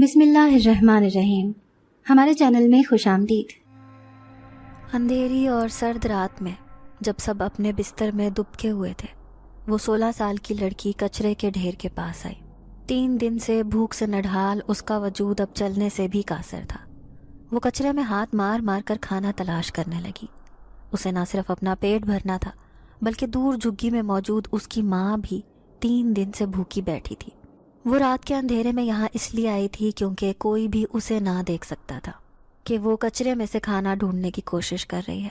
بسم اللہ الرحمن الرحیم۔ ہمارے چینل میں خوش آمدید۔ اندھیری اور سرد رات میں جب سب اپنے بستر میں دبکے ہوئے تھے، وہ 16 سال کی لڑکی کچرے کے ڈھیر کے پاس آئی۔ 3 دن سے بھوک سے نڈھال اس کا وجود اب چلنے سے بھی قاصر تھا۔ وہ کچرے میں ہاتھ مار مار کر کھانا تلاش کرنے لگی۔ اسے نہ صرف اپنا پیٹ بھرنا تھا بلکہ دور جھگی میں موجود اس کی ماں بھی 3 دن سے بھوکی بیٹھی تھی۔ وہ رات کے اندھیرے میں یہاں اس لیے آئی تھی کیونکہ کوئی بھی اسے نہ دیکھ سکتا تھا کہ وہ کچرے میں سے کھانا ڈھونڈنے کی کوشش کر رہی ہے۔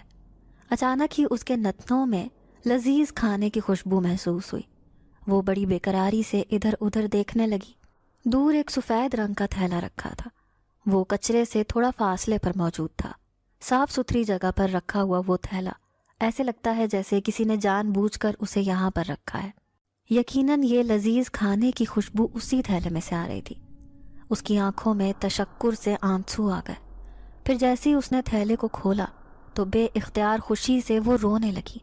اچانک ہی اس کے نتنوں میں لذیذ کھانے کی خوشبو محسوس ہوئی۔ وہ بڑی بے قراری سے ادھر ادھر دیکھنے لگی۔ دور ایک سفید رنگ کا تھیلا رکھا تھا۔ وہ کچرے سے تھوڑا فاصلے پر موجود تھا۔ صاف ستھری جگہ پر رکھا ہوا وہ تھیلا ایسے لگتا ہے جیسے کسی نے جان بوجھ کر اسے یہاں پر رکھا ہے۔ یقیناً یہ لذیذ کھانے کی خوشبو اسی تھیلے میں سے آ رہی تھی۔ اس کی آنکھوں میں تشکر سے آنسو آ گئے۔ پھر جیسے ہی اس نے تھیلے کو کھولا تو بے اختیار خوشی سے وہ رونے لگی،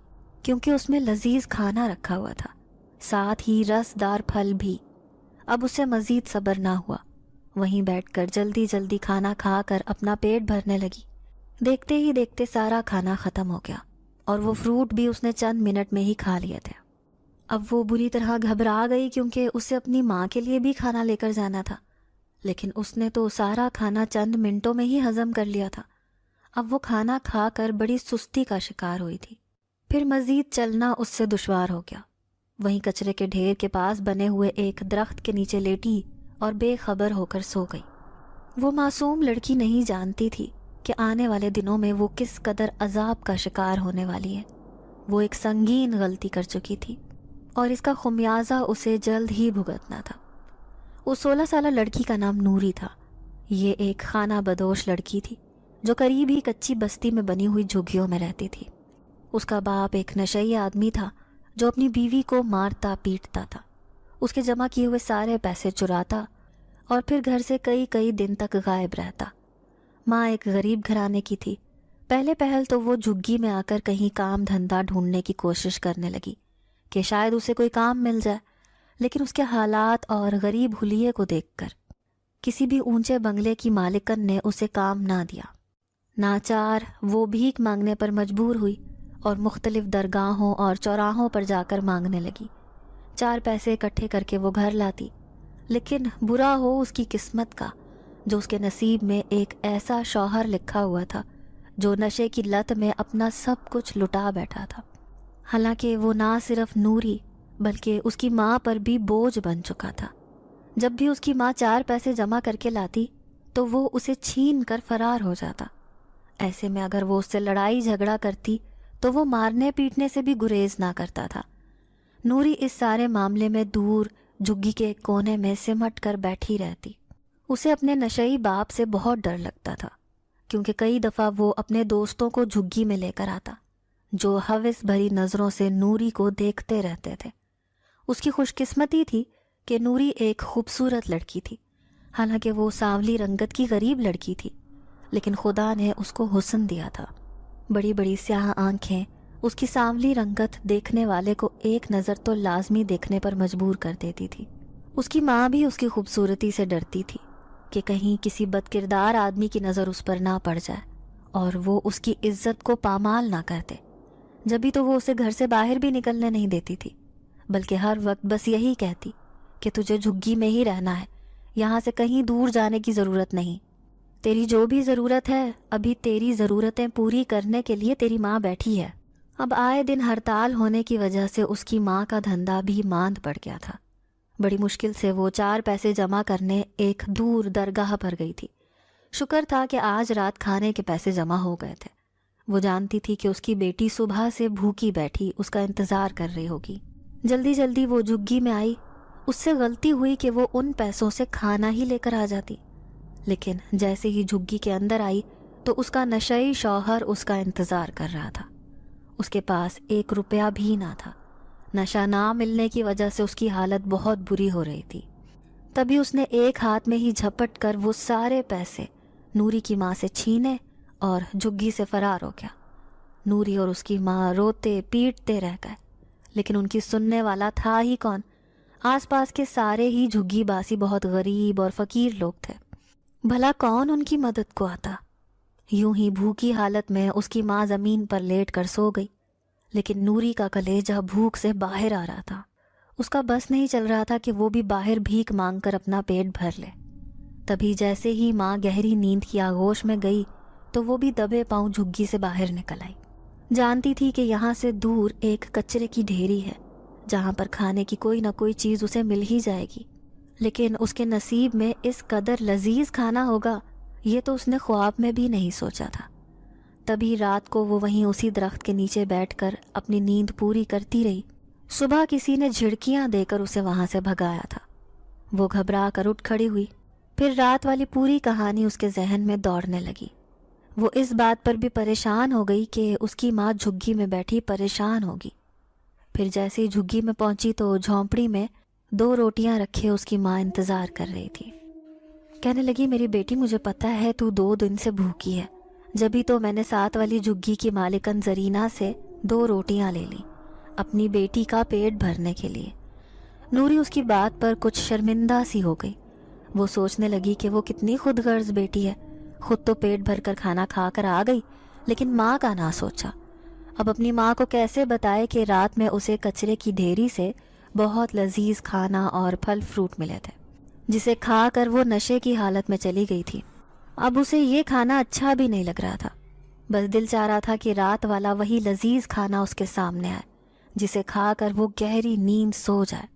کیونکہ اس میں لذیذ کھانا رکھا ہوا تھا، ساتھ ہی رس دار پھل بھی۔ اب اسے مزید صبر نہ ہوا۔ وہیں بیٹھ کر جلدی جلدی کھانا کھا کر اپنا پیٹ بھرنے لگی۔ دیکھتے ہی دیکھتے سارا کھانا ختم ہو گیا اور وہ فروٹ بھی اس نے چند منٹ میں ہی کھا لیے تھے۔ اب وہ بری طرح گھبرا گئی کیونکہ اسے اپنی ماں کے لیے بھی کھانا لے کر جانا تھا، لیکن اس نے تو سارا کھانا چند منٹوں میں ہی ہضم کر لیا تھا۔ اب وہ کھانا کھا کر بڑی سستی کا شکار ہوئی تھی۔ پھر مزید چلنا اس سے دشوار ہو گیا۔ وہیں کچرے کے ڈھیر کے پاس بنے ہوئے ایک درخت کے نیچے لیٹی اور بے خبر ہو کر سو گئی۔ وہ معصوم لڑکی نہیں جانتی تھی کہ آنے والے دنوں میں وہ کس قدر عذاب کا شکار ہونے والی ہے۔ وہ ایک سنگین غلطی کر چکی تھی اور اس کا خمیازہ اسے جلد ہی بھگتنا تھا۔ اس 16 سالہ لڑکی کا نام نوری تھا۔ یہ ایک خانہ بدوش لڑکی تھی جو قریب ہی کچی بستی میں بنی ہوئی جھگیوں میں رہتی تھی۔ اس کا باپ ایک نشئی آدمی تھا جو اپنی بیوی کو مارتا پیٹتا تھا، اس کے جمع کیے ہوئے سارے پیسے چراتا اور پھر گھر سے کئی دن تک غائب رہتا۔ ماں ایک غریب گھرانے کی تھی۔ پہلے پہل تو وہ جھگی میں آ کر کہیں کام دھندا ڈھونڈنے کی کوشش کرنے لگی کہ شاید اسے کوئی کام مل جائے، لیکن اس کے حالات اور غریب حلیے کو دیکھ کر کسی بھی اونچے بنگلے کی مالکن نے اسے کام نہ دیا۔ ناچار وہ بھیک مانگنے پر مجبور ہوئی اور مختلف درگاہوں اور چوراہوں پر جا کر مانگنے لگی۔ 4 پیسے اکٹھے کر کے وہ گھر لاتی، لیکن برا ہو اس کی قسمت کا جو اس کے نصیب میں ایک ایسا شوہر لکھا ہوا تھا جو نشے کی لت میں اپنا سب کچھ لٹا بیٹھا تھا۔ حالانکہ وہ نہ صرف نوری بلکہ اس کی ماں پر بھی بوجھ بن چکا تھا۔ جب بھی اس کی ماں 4 پیسے جمع کر کے لاتی تو وہ اسے چھین کر فرار ہو جاتا۔ ایسے میں اگر وہ اس سے لڑائی جھگڑا کرتی تو وہ مارنے پیٹنے سے بھی گریز نہ کرتا تھا۔ نوری اس سارے معاملے میں دور جھگی کے ایک کونے میں سمٹ کر بیٹھی رہتی۔ اسے اپنے نشئی باپ سے بہت ڈر لگتا تھا، کیونکہ کئی دفعہ وہ اپنے دوستوں کو جھگی میں لے کر آتا جو ہوس بھری نظروں سے نوری کو دیکھتے رہتے تھے۔ اس کی خوش قسمتی تھی کہ نوری ایک خوبصورت لڑکی تھی۔ حالانکہ وہ سانولی رنگت کی غریب لڑکی تھی، لیکن خدا نے اس کو حسن دیا تھا۔ بڑی بڑی سیاہ آنکھیں اس کی سانولی رنگت دیکھنے والے کو ایک نظر تو لازمی دیکھنے پر مجبور کر دیتی تھی۔ اس کی ماں بھی اس کی خوبصورتی سے ڈرتی تھی کہ کہیں کسی بد کردار آدمی کی نظر اس پر نہ پڑ جائے اور وہ اس کی عزت کو پامال نہ کر دے۔ جبھی تو وہ اسے گھر سے باہر بھی نکلنے نہیں دیتی تھی، بلکہ ہر وقت بس یہی کہتی کہ تجھے جھگی میں ہی رہنا ہے، یہاں سے کہیں دور جانے کی ضرورت نہیں۔ تیری جو بھی ضرورت ہے ابھی تیری ضرورتیں پوری کرنے کے لیے تیری ماں بیٹھی ہے۔ اب آئے دن ہڑتال ہونے کی وجہ سے اس کی ماں کا دھندا بھی ماند پڑ گیا تھا۔ بڑی مشکل سے وہ 4 پیسے جمع کرنے ایک دور درگاہ پر گئی تھی۔ شکر تھا کہ آج رات کھانے کے پیسے جمع ہو گئے تھے۔ وہ جانتی تھی کہ اس کی بیٹی صبح سے بھوکی بیٹھی اس کا انتظار کر رہی ہوگی۔ جلدی جلدی وہ جھگی میں آئی۔ اس سے غلطی ہوئی کہ وہ ان پیسوں سے کھانا ہی لے کر آ جاتی، لیکن جیسے ہی جھگی کے اندر آئی تو اس کا نشئی شوہر اس کا انتظار کر رہا تھا۔ اس کے پاس 1 روپیہ بھی نہ تھا۔ نشہ نہ ملنے کی وجہ سے اس کی حالت بہت بری ہو رہی تھی۔ تبھی اس نے ایک ہاتھ میں ہی جھپٹ کر وہ سارے پیسے نوری کی ماں سے چھینے اور جھگی سے فرار ہو گیا۔ نوری اور اس کی ماں روتے پیٹتے رہ گئے، لیکن ان کی سننے والا تھا ہی کون؟ آس پاس کے سارے ہی جھگی باسی بہت غریب اور فقیر لوگ تھے۔ بھلا کون ان کی مدد کو آتا؟ یوں ہی بھوکی حالت میں اس کی ماں زمین پر لیٹ کر سو گئی، لیکن نوری کا کلیجہ بھوک سے باہر آ رہا تھا۔ اس کا بس نہیں چل رہا تھا کہ وہ بھی باہر بھیک مانگ کر اپنا پیٹ بھر لے۔ تبھی جیسے ہی ماں گہری نیند کی آغوش میں گئی تو وہ بھی دبے پاؤں جھگی سے باہر نکل آئی۔ جانتی تھی کہ یہاں سے دور ایک کچرے کی ڈھیری ہے جہاں پر کھانے کی کوئی نہ کوئی چیز اسے مل ہی جائے گی، لیکن اس کے نصیب میں اس قدر لذیذ کھانا ہوگا یہ تو اس نے خواب میں بھی نہیں سوچا تھا۔ تبھی رات کو وہ وہیں اسی درخت کے نیچے بیٹھ کر اپنی نیند پوری کرتی رہی۔ صبح کسی نے جھڑکیاں دے کر اسے وہاں سے بھگایا تھا۔ وہ گھبرا کر اٹھ کھڑی ہوئی، پھر رات والی پوری کہانی اس کے ذہن میں دوڑنے لگی۔ وہ اس بات پر بھی پریشان ہو گئی کہ اس کی ماں جھگی میں بیٹھی پریشان ہوگی۔ پھر جیسے ہی جھگی میں پہنچی تو جھونپڑی میں 2 روٹیاں رکھے اس کی ماں انتظار کر رہی تھی۔ کہنے لگی، میری بیٹی مجھے پتہ ہے تو 2 دن سے بھوکی ہے، جبھی تو میں نے ساتھ والی جھگی کی مالکن زرینہ سے 2 روٹیاں لے لیں اپنی بیٹی کا پیٹ بھرنے کے لیے۔ نوری اس کی بات پر کچھ شرمندہ سی ہو گئی۔ وہ سوچنے لگی کہ وہ کتنی خود غرض بیٹی ہے، خود تو پیٹ بھر کر کھانا کھا کر آ گئی لیکن ماں کا نہ سوچا۔ اب اپنی ماں کو کیسے بتائے کہ رات میں اسے کچرے کی ڈھیری سے بہت لذیذ کھانا اور پھل فروٹ ملے تھے جسے کھا کر وہ نشے کی حالت میں چلی گئی تھی۔ اب اسے یہ کھانا اچھا بھی نہیں لگ رہا تھا، بس دل چاہ رہا تھا کہ رات والا وہی لذیذ کھانا اس کے سامنے آئے جسے کھا کر وہ گہری نیند سو جائے۔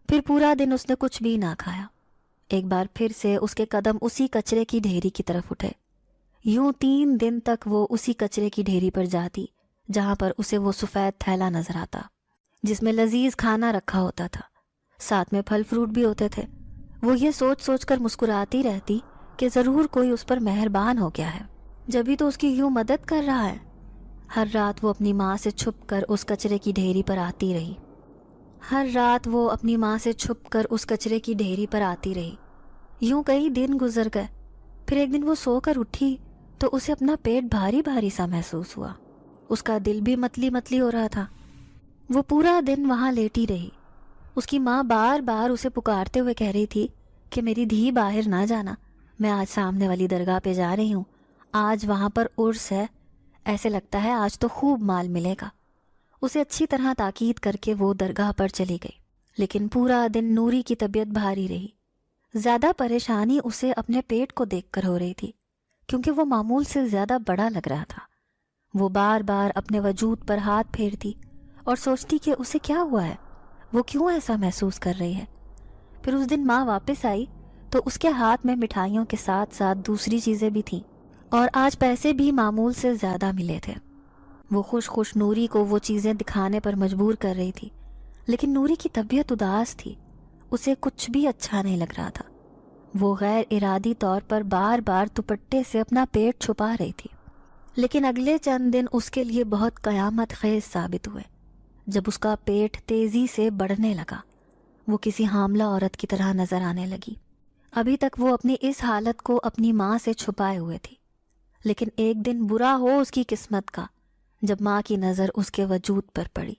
پھر پورا دن اس نے کچھ بھی نہ کھایا۔ ایک بار پھر سے اس کے قدم اسی کچرے کی ڈھیری کی طرف اٹھے۔ یوں 3 دن تک وہ اسی کچرے کی ڈھیری پر جاتی جہاں پر اسے وہ سفید تھیلا نظر آتا جس میں لذیذ کھانا رکھا ہوتا تھا، ساتھ میں پھل فروٹ بھی ہوتے تھے۔ وہ یہ سوچ سوچ کر مسکراتی رہتی کہ ضرور کوئی اس پر مہربان ہو گیا ہے، جبھی تو اس کی یوں مدد کر رہا ہے۔ ہر رات وہ اپنی ماں سے چھپ کر اس کچرے کی ڈھیری پر آتی رہی۔ یوں کئی دن گزر گئے۔ پھر ایک دن وہ سو کر اٹھی تو اسے اپنا پیٹ بھاری بھاری سا محسوس ہوا۔ اس کا دل بھی متلی متلی ہو رہا تھا۔ وہ پورا دن وہاں لیٹی رہی۔ اس کی ماں بار بار اسے پکارتے ہوئے کہہ رہی تھی کہ میری دھی باہر نہ جانا، میں آج سامنے والی درگاہ پہ جا رہی ہوں، آج وہاں پر عرس ہے، ایسے لگتا ہے آج تو خوب مال ملے گا۔ اسے اچھی طرح تاکید کر کے وہ درگاہ پر چلی گئی، لیکن پورا دن نوری کی طبیعت بھاری رہی۔ زیادہ پریشانی اسے اپنے پیٹ کو دیکھ کر ہو رہی تھی کیونکہ وہ معمول سے زیادہ بڑا لگ رہا تھا۔ وہ بار بار اپنے وجود پر ہاتھ پھیرتی اور سوچتی کہ اسے کیا ہوا ہے، وہ کیوں ایسا محسوس کر رہی ہے۔ پھر اس دن ماں واپس آئی تو اس کے ہاتھ میں مٹھائیوں کے ساتھ ساتھ دوسری چیزیں بھی تھیں اور آج پیسے بھی معمول سے زیادہ ملے تھے۔ وہ خوش نوری کو وہ چیزیں دکھانے پر مجبور کر رہی تھی، لیکن نوری کی طبیعت اداس تھی، اسے کچھ بھی اچھا نہیں لگ رہا تھا۔ وہ غیر ارادی طور پر بار بار دوپٹے سے اپنا پیٹ چھپا رہی تھی۔ لیکن اگلے چند دن اس کے لیے بہت قیامت خیز ثابت ہوئے جب اس کا پیٹ تیزی سے بڑھنے لگا۔ وہ کسی حاملہ عورت کی طرح نظر آنے لگی۔ ابھی تک وہ اپنی اس حالت کو اپنی ماں سے چھپائے ہوئے تھی، لیکن ایک دن برا ہو اس کی قسمت کا جب ماں کی نظر اس کے وجود پر پڑی۔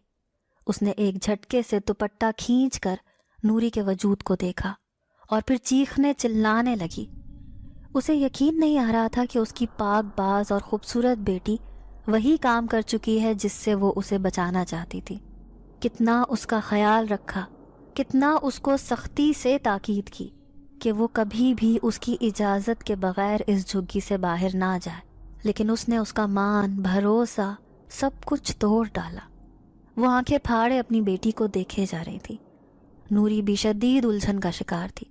اس نے ایک جھٹکے سے دوپٹہ کھینچ کر نوری کے وجود کو دیکھا اور پھر چیخنے چلانے لگی۔ اسے یقین نہیں آ رہا تھا کہ اس کی پاک باز اور خوبصورت بیٹی وہی کام کر چکی ہے جس سے وہ اسے بچانا چاہتی تھی۔ کتنا اس کا خیال رکھا، کتنا اس کو سختی سے تاکید کی کہ وہ کبھی بھی اس کی اجازت کے بغیر اس جھگی سے باہر نہ جائے، لیکن اس نے اس کا مان، بھروسہ سب کچھ توڑ ڈالا۔ وہ آنکھیں پھاڑے اپنی بیٹی کو دیکھے جا رہی تھی۔ نوری بھی شدید الجھن کا شکار تھی۔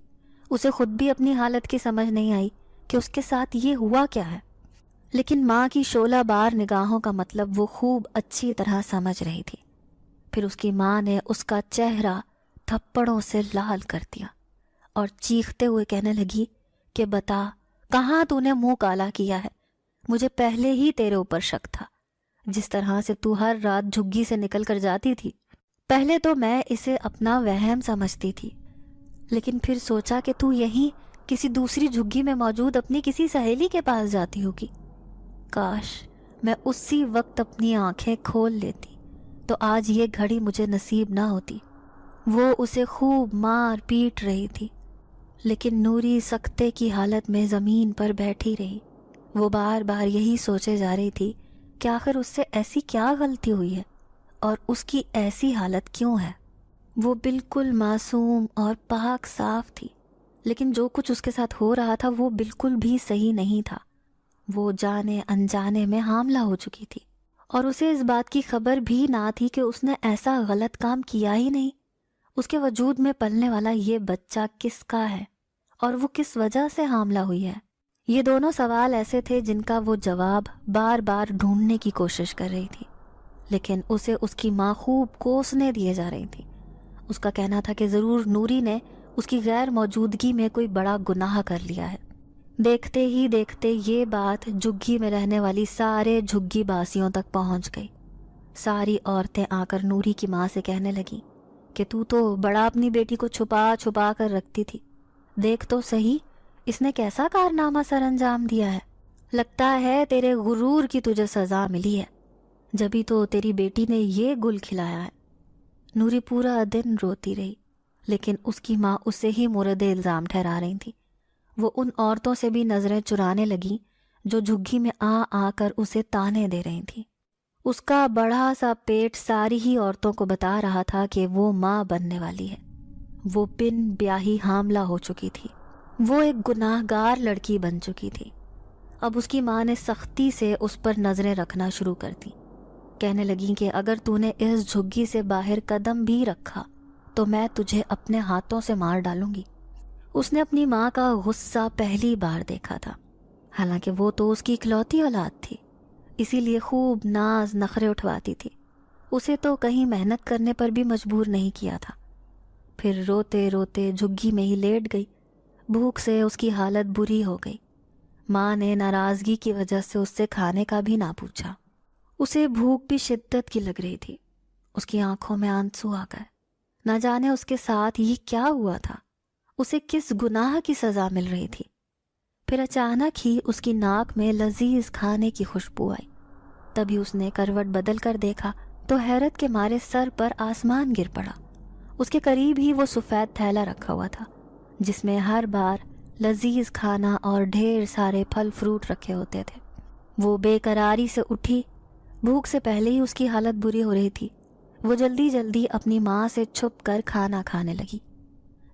اسے خود بھی اپنی حالت کی سمجھ نہیں آئی کہ اس کے ساتھ یہ ہوا کیا ہے، لیکن ماں کی شعلہ بار نگاہوں کا مطلب وہ خوب اچھی طرح سمجھ رہی تھی۔ پھر اس کی ماں نے اس کا چہرہ تھپڑوں سے لال کر دیا اور چیختے ہوئے کہنے لگی کہ بتا، کہاں تو نے منہ کالا کیا ہے؟ مجھے پہلے ہی تیرے اوپر شک تھا، جس طرح سے تو ہر رات جھگی سے نکل کر جاتی تھی۔ پہلے تو میں اسے اپنا وہم سمجھتی تھی، لیکن پھر سوچا کہ تو یہیں کسی دوسری جھگی میں موجود اپنی کسی سہیلی کے پاس جاتی ہوگی۔ کاش میں اسی وقت اپنی آنکھیں کھول لیتی تو آج یہ گھڑی مجھے نصیب نہ ہوتی۔ وہ اسے خوب مار پیٹ رہی تھی، لیکن نوری سکتے کی حالت میں زمین پر بیٹھی رہی۔ وہ بار بار یہی سوچے جا رہی تھی کہ آخر اس سے ایسی کیا غلطی ہوئی ہے اور اس کی ایسی حالت کیوں ہے۔ وہ بالکل معصوم اور پاک صاف تھی، لیکن جو کچھ اس کے ساتھ ہو رہا تھا وہ بالکل بھی صحیح نہیں تھا۔ وہ جانے انجانے میں حاملہ ہو چکی تھی اور اسے اس بات کی خبر بھی نہ تھی کہ اس نے ایسا غلط کام کیا ہی نہیں۔ اس کے وجود میں پلنے والا یہ بچہ کس کا ہے اور وہ کس وجہ سے حاملہ ہوئی ہے؟ یہ دونوں سوال ایسے تھے جن کا وہ جواب بار بار ڈھونڈنے کی کوشش کر رہی تھی، لیکن اسے اس کی ماں خوب کوسنے دیے جا رہی تھی۔ اس کا کہنا تھا کہ ضرور نوری نے اس کی غیر موجودگی میں کوئی بڑا گناہ کر لیا ہے۔ دیکھتے ہی دیکھتے یہ بات جھگی میں رہنے والی سارے جھگی باسیوں تک پہنچ گئی۔ ساری عورتیں آ کر نوری کی ماں سے کہنے لگیں کہ تو بڑا اپنی بیٹی کو چھپا چھپا کر رکھتی تھی، دیکھ تو صحیح اس نے کیسا کارنامہ سر انجام دیا ہے۔ لگتا ہے تیرے غرور کی تجھے سزا ملی ہے، جبھی تو تیری بیٹی نے یہ گل کھلایا ہے۔ نوری پورا دن روتی رہی، لیکن اس کی ماں اسے ہی مورد الزام ٹھہرا رہی تھی۔ وہ ان عورتوں سے بھی نظریں چرانے لگیں جو جھگی میں آ آ کر اسے تانے دے رہی تھیں۔ اس کا بڑا سا پیٹ ساری ہی عورتوں کو بتا رہا تھا کہ وہ ماں بننے والی ہے۔ وہ بن بیاہی حاملہ ہو چکی تھی۔ وہ ایک گناہ گار لڑکی بن چکی تھی۔ اب اس کی ماں نے سختی سے اس پر نظریں رکھنا شروع کر دی۔ کہنے لگیں کہ اگر تو نے اس جھگی سے باہر قدم بھی رکھا تو میں تجھے اپنے ہاتھوں سے مار ڈالوں گی۔ اس نے اپنی ماں کا غصہ پہلی بار دیکھا تھا، حالانکہ وہ تو اس کی اکلوتی اولاد تھی، اسی لیے خوب ناز نخرے اٹھواتی تھی۔ اسے تو کہیں محنت کرنے پر بھی مجبور نہیں کیا تھا۔ پھر روتے روتے جھگی میں ہی لیٹ گئی۔ بھوک سے اس کی حالت بری ہو گئی۔ ماں نے ناراضگی کی وجہ سے اس سے کھانے کا بھی نہ پوچھا۔ اسے بھوک بھی شدت کی لگ رہی تھی۔ اس کی آنکھوں میں آنسو آ گئے۔ نہ جانے اس کے ساتھ یہ کیا ہوا تھا، اسے کس گناہ کی سزا مل رہی تھی۔ پھر اچانک ہی اس کی ناک میں لذیذ کھانے کی خوشبو آئی۔ تبھی اس نے کروٹ بدل کر دیکھا تو حیرت کے مارے سر پر آسمان گر پڑا۔ اس کے قریب ہی وہ سفید تھیلا رکھا ہوا تھا جس میں ہر بار لذیذ کھانا اور ڈھیر سارے پھل فروٹ رکھے ہوتے تھے۔ وہ بے قراری سے اٹھی۔ بھوک سے پہلے ہی اس کی حالت بری ہو رہی تھی۔ وہ جلدی جلدی اپنی ماں سے چھپ کر کھانا کھانے لگی۔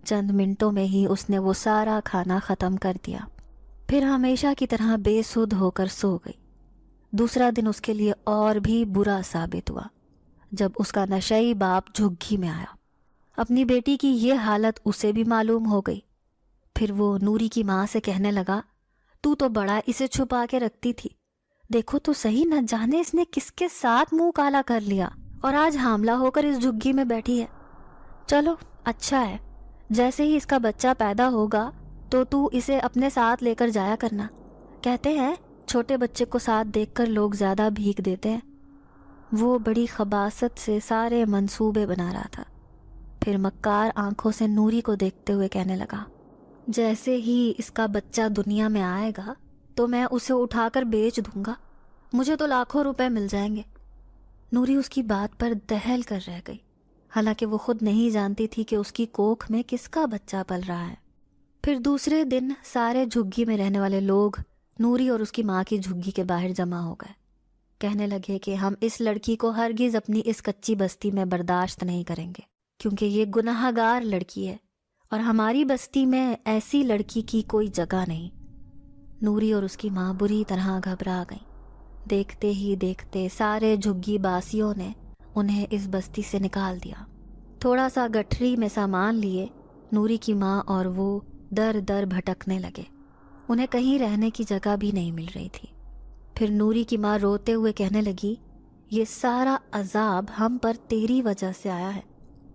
چند منٹوں میں ہی اس نے وہ سارا کھانا ختم کر دیا، پھر ہمیشہ کی طرح بے سدھ ہو کر سو گئی۔ دوسرا دن اس کے لیے اور بھی برا ثابت ہوا جب اس کا نشئی باپ جھگی میں آیا۔ اپنی بیٹی کی یہ حالت اسے بھی معلوم ہو گئی۔ پھر وہ نوری کی ماں سے کہنے لگا، تو بڑا اسے چھپا کے رکھتی تھی، دیکھو تو صحیح، نہ جانے اس نے کس کے ساتھ منہ کالا کر لیا اور آج حاملہ ہو کر اس جھگی میں بیٹھی ہے۔ چلو اچھا ہے، جیسے ہی اس کا بچہ پیدا ہوگا تو اسے اپنے ساتھ لے کر جایا کرنا۔ کہتے ہیں چھوٹے بچے کو ساتھ دیکھ کر لوگ زیادہ بھیک دیتے ہیں۔ وہ بڑی خباثت سے سارے منصوبے بنا رہا تھا۔ پھر مکار آنکھوں سے نوری کو دیکھتے ہوئے کہنے لگا، جیسے ہی اس کا بچہ دنیا میں آئے گا تو میں اسے اٹھا کر بیچ دوں گا، مجھے تو لاکھوں روپے مل جائیں گے۔ نوری اس کی بات پر دہل کر رہ گئی، حالانکہ وہ خود نہیں جانتی تھی کہ اس کی کوکھ میں کس کا بچہ پل رہا ہے۔ پھر دوسرے دن سارے جھگی میں رہنے والے لوگ نوری اور اس کی ماں کی جھگی کے باہر جمع ہو گئے۔ کہنے لگے کہ ہم اس لڑکی کو ہرگز اپنی اس کچی بستی میں برداشت نہیں کریں گے، کیونکہ یہ گناہ گار لڑکی ہے اور ہماری بستی میں ایسی لڑکی کی کوئی جگہ نہیں۔ نوری اور اس کی ماں بری طرح گھبرا گئیں۔ دیکھتے ہی دیکھتے سارے جھگی باسیوں نے انہیں اس بستی سے نکال دیا۔ تھوڑا سا گٹھری میں سامان لیے نوری کی ماں اور وہ در در بھٹکنے لگے۔ انہیں کہیں رہنے کی جگہ بھی نہیں مل رہی تھی۔ پھر نوری کی ماں روتے ہوئے کہنے لگی، یہ سارا عذاب ہم پر تیری وجہ سے آیا ہے۔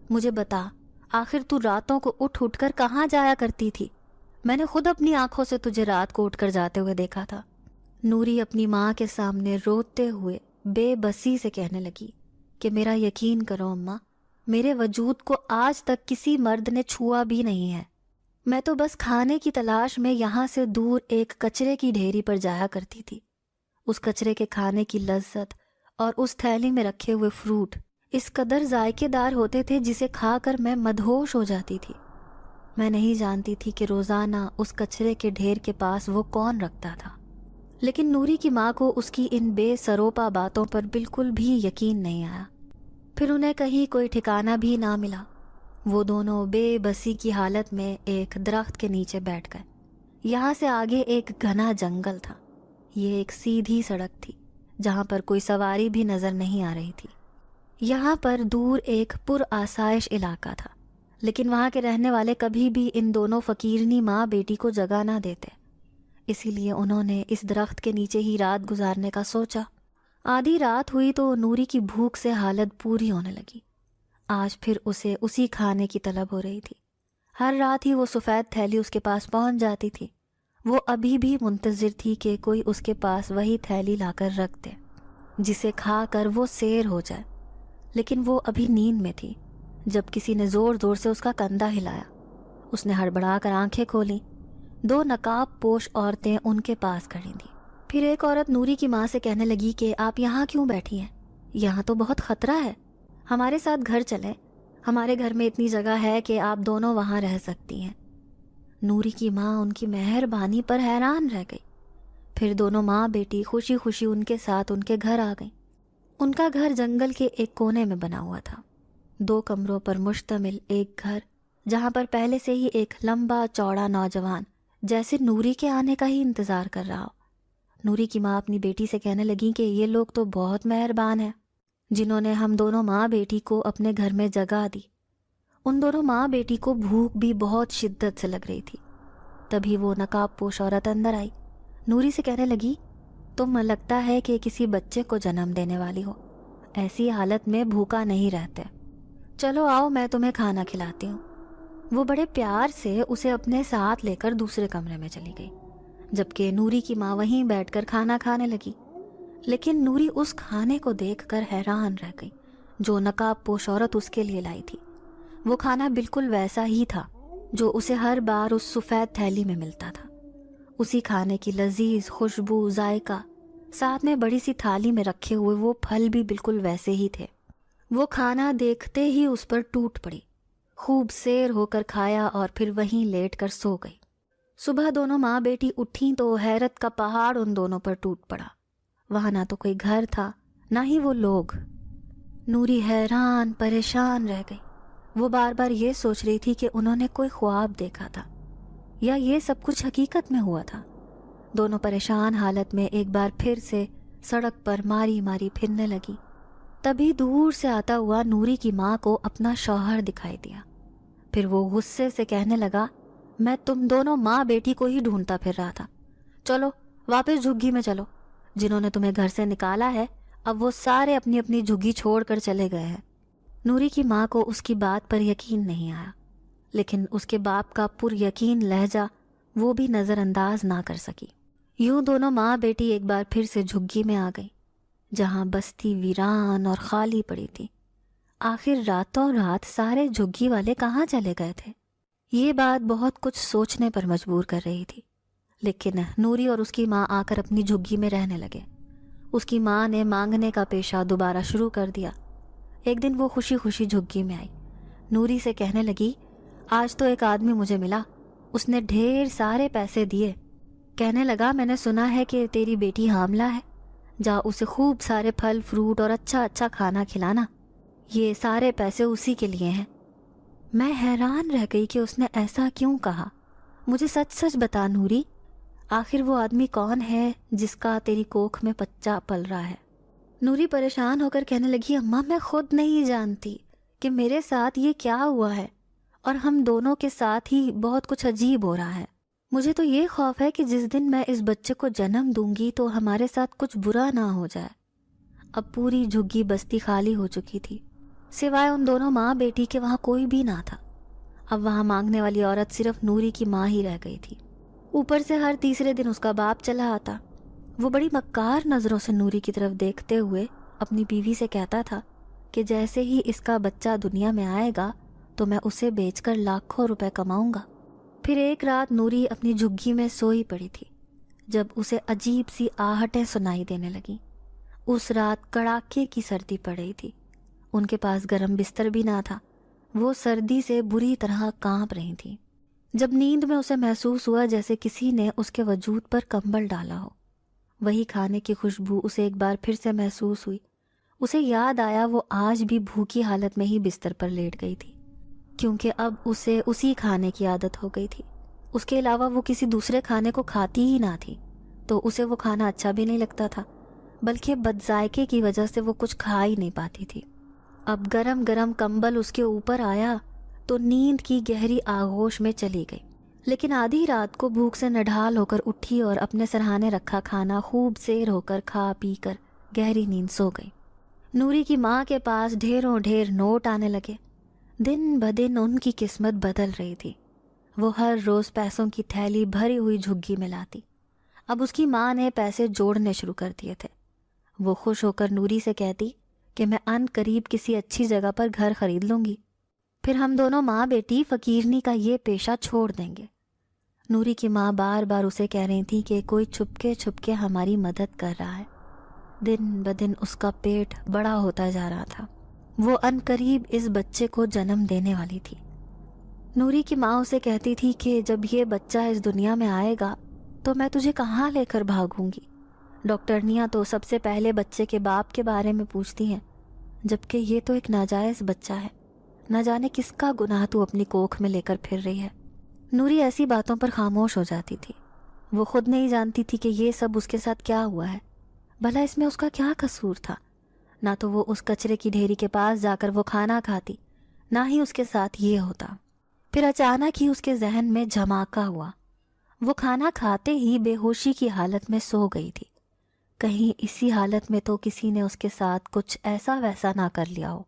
مجھے بتا، آخر تو راتوں کو اٹھ اٹھ کر کہاں جایا کرتی تھی؟ میں نے خود اپنی آنکھوں سے تجھے رات کو اٹھ کر جاتے ہوئے دیکھا تھا۔ نوری اپنی ماں کے سامنے روتے ہوئے بے بسی سے کہنے لگی کہ میرا یقین کرو اماں، میرے وجود کو آج تک کسی مرد نے چھوا بھی نہیں ہے۔ میں تو بس کھانے کی تلاش میں یہاں سے دور ایک کچرے کی ڈھیری پر جایا کرتی تھی۔ اس کچرے کے کھانے کی لذت اور اس تھیلی میں رکھے ہوئے فروٹ اس قدر ذائقے دار ہوتے تھے جسے کھا کر میں مدہوش ہو جاتی تھی۔ میں نہیں جانتی تھی کہ روزانہ اس کچرے کے ڈھیر کے پاس وہ کون رکھتا تھا، لیکن نوری کی ماں کو اس کی ان بے سروپا باتوں پر بالکل بھی یقین نہیں آیا۔ پھر انہیں کہیں کوئی ٹھکانہ بھی نہ ملا۔ وہ دونوں بے بسی کی حالت میں ایک درخت کے نیچے بیٹھ گئے۔ یہاں سے آگے ایک گھنا جنگل تھا۔ یہ ایک سیدھی سڑک تھی جہاں پر کوئی سواری بھی نظر نہیں آ رہی تھی۔ یہاں پر دور ایک پر آسائش علاقہ تھا، لیکن وہاں کے رہنے والے کبھی بھی ان دونوں فقیرنی ماں بیٹی کو جگہ نہ دیتے، اسی لیے انہوں نے اس درخت کے نیچے ہی رات گزارنے کا سوچا۔ آدھی رات ہوئی تو نوری کی بھوک سے حالت پوری ہونے لگی۔ آج پھر اسے اسی کھانے کی طلب ہو رہی تھی۔ ہر رات ہی وہ سفید تھیلی اس کے پاس پہنچ جاتی تھی۔ وہ ابھی بھی منتظر تھی کہ کوئی اس کے پاس وہی تھیلی لا کر رکھ دے جسے کھا کر وہ سیر ہو جائے، لیکن وہ ابھی نیند میں تھی جب کسی نے زور زور سے اس کا کندھا ہلایا۔ اس نے ہڑبڑا کر آنکھیں کھولیں۔ 2 نقاب پوش عورتیں ان کے پاس کھڑی تھیں۔ پھر ایک عورت نوری کی ماں سے کہنے لگی کہ آپ یہاں کیوں بیٹھی ہیں؟ یہاں تو بہت خطرہ ہے، ہمارے ساتھ گھر چلیں، ہمارے گھر میں اتنی جگہ ہے کہ آپ دونوں وہاں رہ سکتی ہیں۔ نوری کی ماں ان کی مہربانی پر حیران رہ گئی۔ پھر دونوں ماں بیٹی خوشی خوشی ان کے ساتھ ان کے گھر آ گئیں۔ ان کا گھر جنگل کے ایک کونے میں بنا ہوا تھا، 2 کمروں پر مشتمل ایک گھر جہاں پر پہلے سے ہی ایک لمبا چوڑا نوجوان جیسے نوری کے آنے کا ہی انتظار کر رہا ہو۔ نوری کی ماں اپنی بیٹی سے کہنے لگی کہ یہ لوگ تو بہت مہربان ہیں جنہوں نے ہم دونوں ماں بیٹی کو اپنے گھر میں جگہ دی۔ ان دونوں ماں بیٹی کو بھوک بھی بہت شدت سے لگ رہی تھی۔ تبھی وہ نقاب پوش عورت اندر آئی۔ نوری سے کہنے لگی، تم لگتا ہے کہ کسی بچے کو جنم دینے والی ہو، ایسی حالت میں بھوکا نہیں رہتے، چلو آؤ میں تمہیں کھانا کھلاتی ہوں۔ وہ بڑے پیار سے اسے اپنے ساتھ لے کر دوسرے کمرے میں چلی گئی، جبکہ نوری کی ماں وہیں بیٹھ کر کھانا کھانے لگی۔ لیکن نوری اس کھانے کو دیکھ کر حیران رہ گئی جو نقاب پوش عورت اس کے لیے لائی تھی۔ وہ کھانا بالکل ویسا ہی تھا جو اسے ہر بار اس سفید تھیلی میں ملتا تھا۔ اسی کھانے کی لذیذ خوشبو، ذائقہ، ساتھ میں بڑی سی تھالی میں رکھے ہوئے وہ پھل بھی بالکل ویسے ہی تھے۔ وہ کھانا دیکھتے ہی اس پر ٹوٹ پڑی، خوب سیر ہو کر کھایا اور پھر وہیں لیٹ کر سو گئی۔ صبح دونوں ماں بیٹی اٹھیں تو حیرت کا پہاڑ ان دونوں پر ٹوٹ پڑا۔ وہاں نہ تو کوئی گھر تھا نہ ہی وہ لوگ۔ نوری حیران پریشان رہ گئی۔ وہ بار بار یہ سوچ رہی تھی کہ انہوں نے کوئی خواب دیکھا تھا یا یہ سب کچھ حقیقت میں ہوا تھا۔ دونوں پریشان حالت میں ایک بار پھر سے سڑک پر ماری ماری پھرنے لگی۔ تبھی دور سے آتا ہوا نوری کی ماں کو اپنا شوہر دکھائی دیا۔ پھر وہ غصے سے کہنے لگا، میں تم دونوں ماں بیٹی کو ہی ڈھونڈتا پھر رہا تھا، چلو واپس جھگی میں چلو۔ جنہوں نے تمہیں گھر سے نکالا ہے اب وہ سارے اپنی اپنی جھگی چھوڑ کر چلے گئے ہیں۔ نوری کی ماں کو اس کی بات پر یقین نہیں آیا، لیکن اس کے باپ کا پر یقین لہجہ وہ بھی نظر انداز نہ کر سکی۔ یوں دونوں ماں بیٹی ایک بار پھر سے جھگی میں آ گئی جہاں بستی ویران اور خالی پڑی تھی۔ آخر راتوں رات سارے جھگی والے کہاں چلے گئے تھے؟ یہ بات بہت کچھ سوچنے پر مجبور کر رہی تھی، لیکن نوری اور اس کی ماں آ کر اپنی جھگی میں رہنے لگے۔ اس کی ماں نے مانگنے کا پیشہ دوبارہ شروع کر دیا۔ ایک دن وہ خوشی خوشی جھگی میں آئی، نوری سے کہنے لگی، آج تو ایک آدمی مجھے ملا، اس نے ڈھیر سارے پیسے دیے، کہنے لگا میں نے سنا ہے کہ تیری بیٹی حاملہ ہے، جا اسے خوب سارے پھل فروٹ اور اچھا اچھا کھانا کھلانا، یہ سارے پیسے اسی کے لیے ہیں۔ میں حیران رہ گئی کہ اس نے ایسا کیوں کہا۔ مجھے سچ سچ بتا نوری، آخر وہ آدمی کون ہے جس کا تیری کوکھ میں بچہ پل رہا ہے؟ نوری پریشان ہو کر کہنے لگی، اماں میں خود نہیں جانتی کہ میرے ساتھ یہ کیا ہوا ہے، اور ہم دونوں کے ساتھ ہی بہت کچھ عجیب ہو رہا ہے۔ مجھے تو یہ خوف ہے کہ جس دن میں اس بچے کو جنم دوں گی تو ہمارے ساتھ کچھ برا نہ ہو جائے۔ اب پوری جھگی بستی خالی ہو چکی تھی، سوائے ان دونوں ماں بیٹی کے وہاں کوئی بھی نہ تھا۔ اب وہاں مانگنے والی عورت صرف نوری کی ماں ہی رہ گئی تھی۔ اوپر سے ہر تیسرے دن اس کا باپ چلا آتا۔ وہ بڑی مکار نظروں سے نوری کی طرف دیکھتے ہوئے اپنی بیوی سے کہتا تھا کہ جیسے ہی اس کا بچہ دنیا میں آئے گا تو میں اسے بیچ کر لاکھوں روپے کماؤں گا۔ پھر ایک رات نوری اپنی جھگی میں سوئی پڑی تھی جب اسے عجیب سی آہٹیں سنائی دینے لگیں۔ اس رات کڑاکے کی سردی پڑ رہی تھی، ان کے پاس گرم بستر بھی نہ تھا، وہ سردی سے بری طرح کانپ رہی تھی۔ جب نیند میں اسے محسوس ہوا جیسے کسی نے اس کے وجود پر کمبل ڈالا ہو۔ وہی کھانے کی خوشبو اسے ایک بار پھر سے محسوس ہوئی۔ اسے یاد آیا وہ آج بھی بھوکی حالت میں ہی بستر پر لیٹ گئی تھی، کیونکہ اب اسے اسی کھانے کی عادت ہو گئی تھی۔ اس کے علاوہ وہ کسی دوسرے کھانے کو کھاتی ہی نہ تھی، تو اسے وہ کھانا اچھا بھی نہیں لگتا تھا، بلکہ بد ذائقے کی وجہ سے وہ کچھ کھا ہی نہیں پاتی تھی۔ اب گرم گرم کمبل اس کے اوپر آیا تو نیند کی گہری آغوش میں چلی گئی، لیکن آدھی رات کو بھوک سے نڈھال ہو کر اٹھی اور اپنے سرہانے رکھا کھانا خوب سیر ہو کر کھا پی کر گہری نیند سو گئی۔ نوری کی ماں کے پاس ڈھیروں ڈھیر نوٹ آنے لگے۔ دن بدن ان کی قسمت بدل رہی تھی۔ وہ ہر روز پیسوں کی تھیلی بھری ہوئی جھگی میں لاتی۔ اب اس کی ماں نے پیسے جوڑنے شروع کر دیے تھے۔ وہ خوش ہو کر نوری سے کہتی کہ میں ان قریب کسی اچھی جگہ پر گھر خرید لوں گی، پھر ہم دونوں ماں بیٹی فقیرنی کا یہ پیشہ چھوڑ دیں گے۔ نوری کی ماں بار بار اسے کہہ رہی تھی کہ کوئی چھپ کے ہماری مدد کر رہا ہے۔ دن بدن اس کا پیٹ بڑا ہوتا جا رہا تھا۔ وہ ان قریب اس بچے کو جنم دینے والی تھی۔ نوری کی ماں اسے کہتی تھی کہ جب یہ بچہ اس دنیا میں آئے گا تو میں تجھے کہاں لے کر بھاگوں گی؟ ڈاکٹرنیاں تو سب سے پہلے بچے کے باپ کے بارے میں پوچھتی ہیں، جبکہ یہ تو ایک ناجائز بچہ ہے، نہ جانے کس کا گناہ تو اپنی کوکھ میں لے کر پھر رہی ہے۔ نوری ایسی باتوں پر خاموش ہو جاتی تھی۔ وہ خود نہیں جانتی تھی کہ یہ سب اس کے ساتھ کیا ہوا ہے، بھلا اس میں اس کا کیا قصور تھا؟ نہ تو وہ اس کچرے کی ڈھیری کے پاس جا کر وہ کھانا کھاتی، نہ ہی اس کے ساتھ یہ ہوتا۔ پھر اچانک ہی اس کے ذہن میں جھماکا ہوا۔ وہ کھانا کھاتے ہی بے ہوشی کی حالت میں سو گئی تھی۔ کہیں اسی حالت میں تو کسی نے اس کے ساتھ کچھ ایسا ویسا نہ کر لیا ہو۔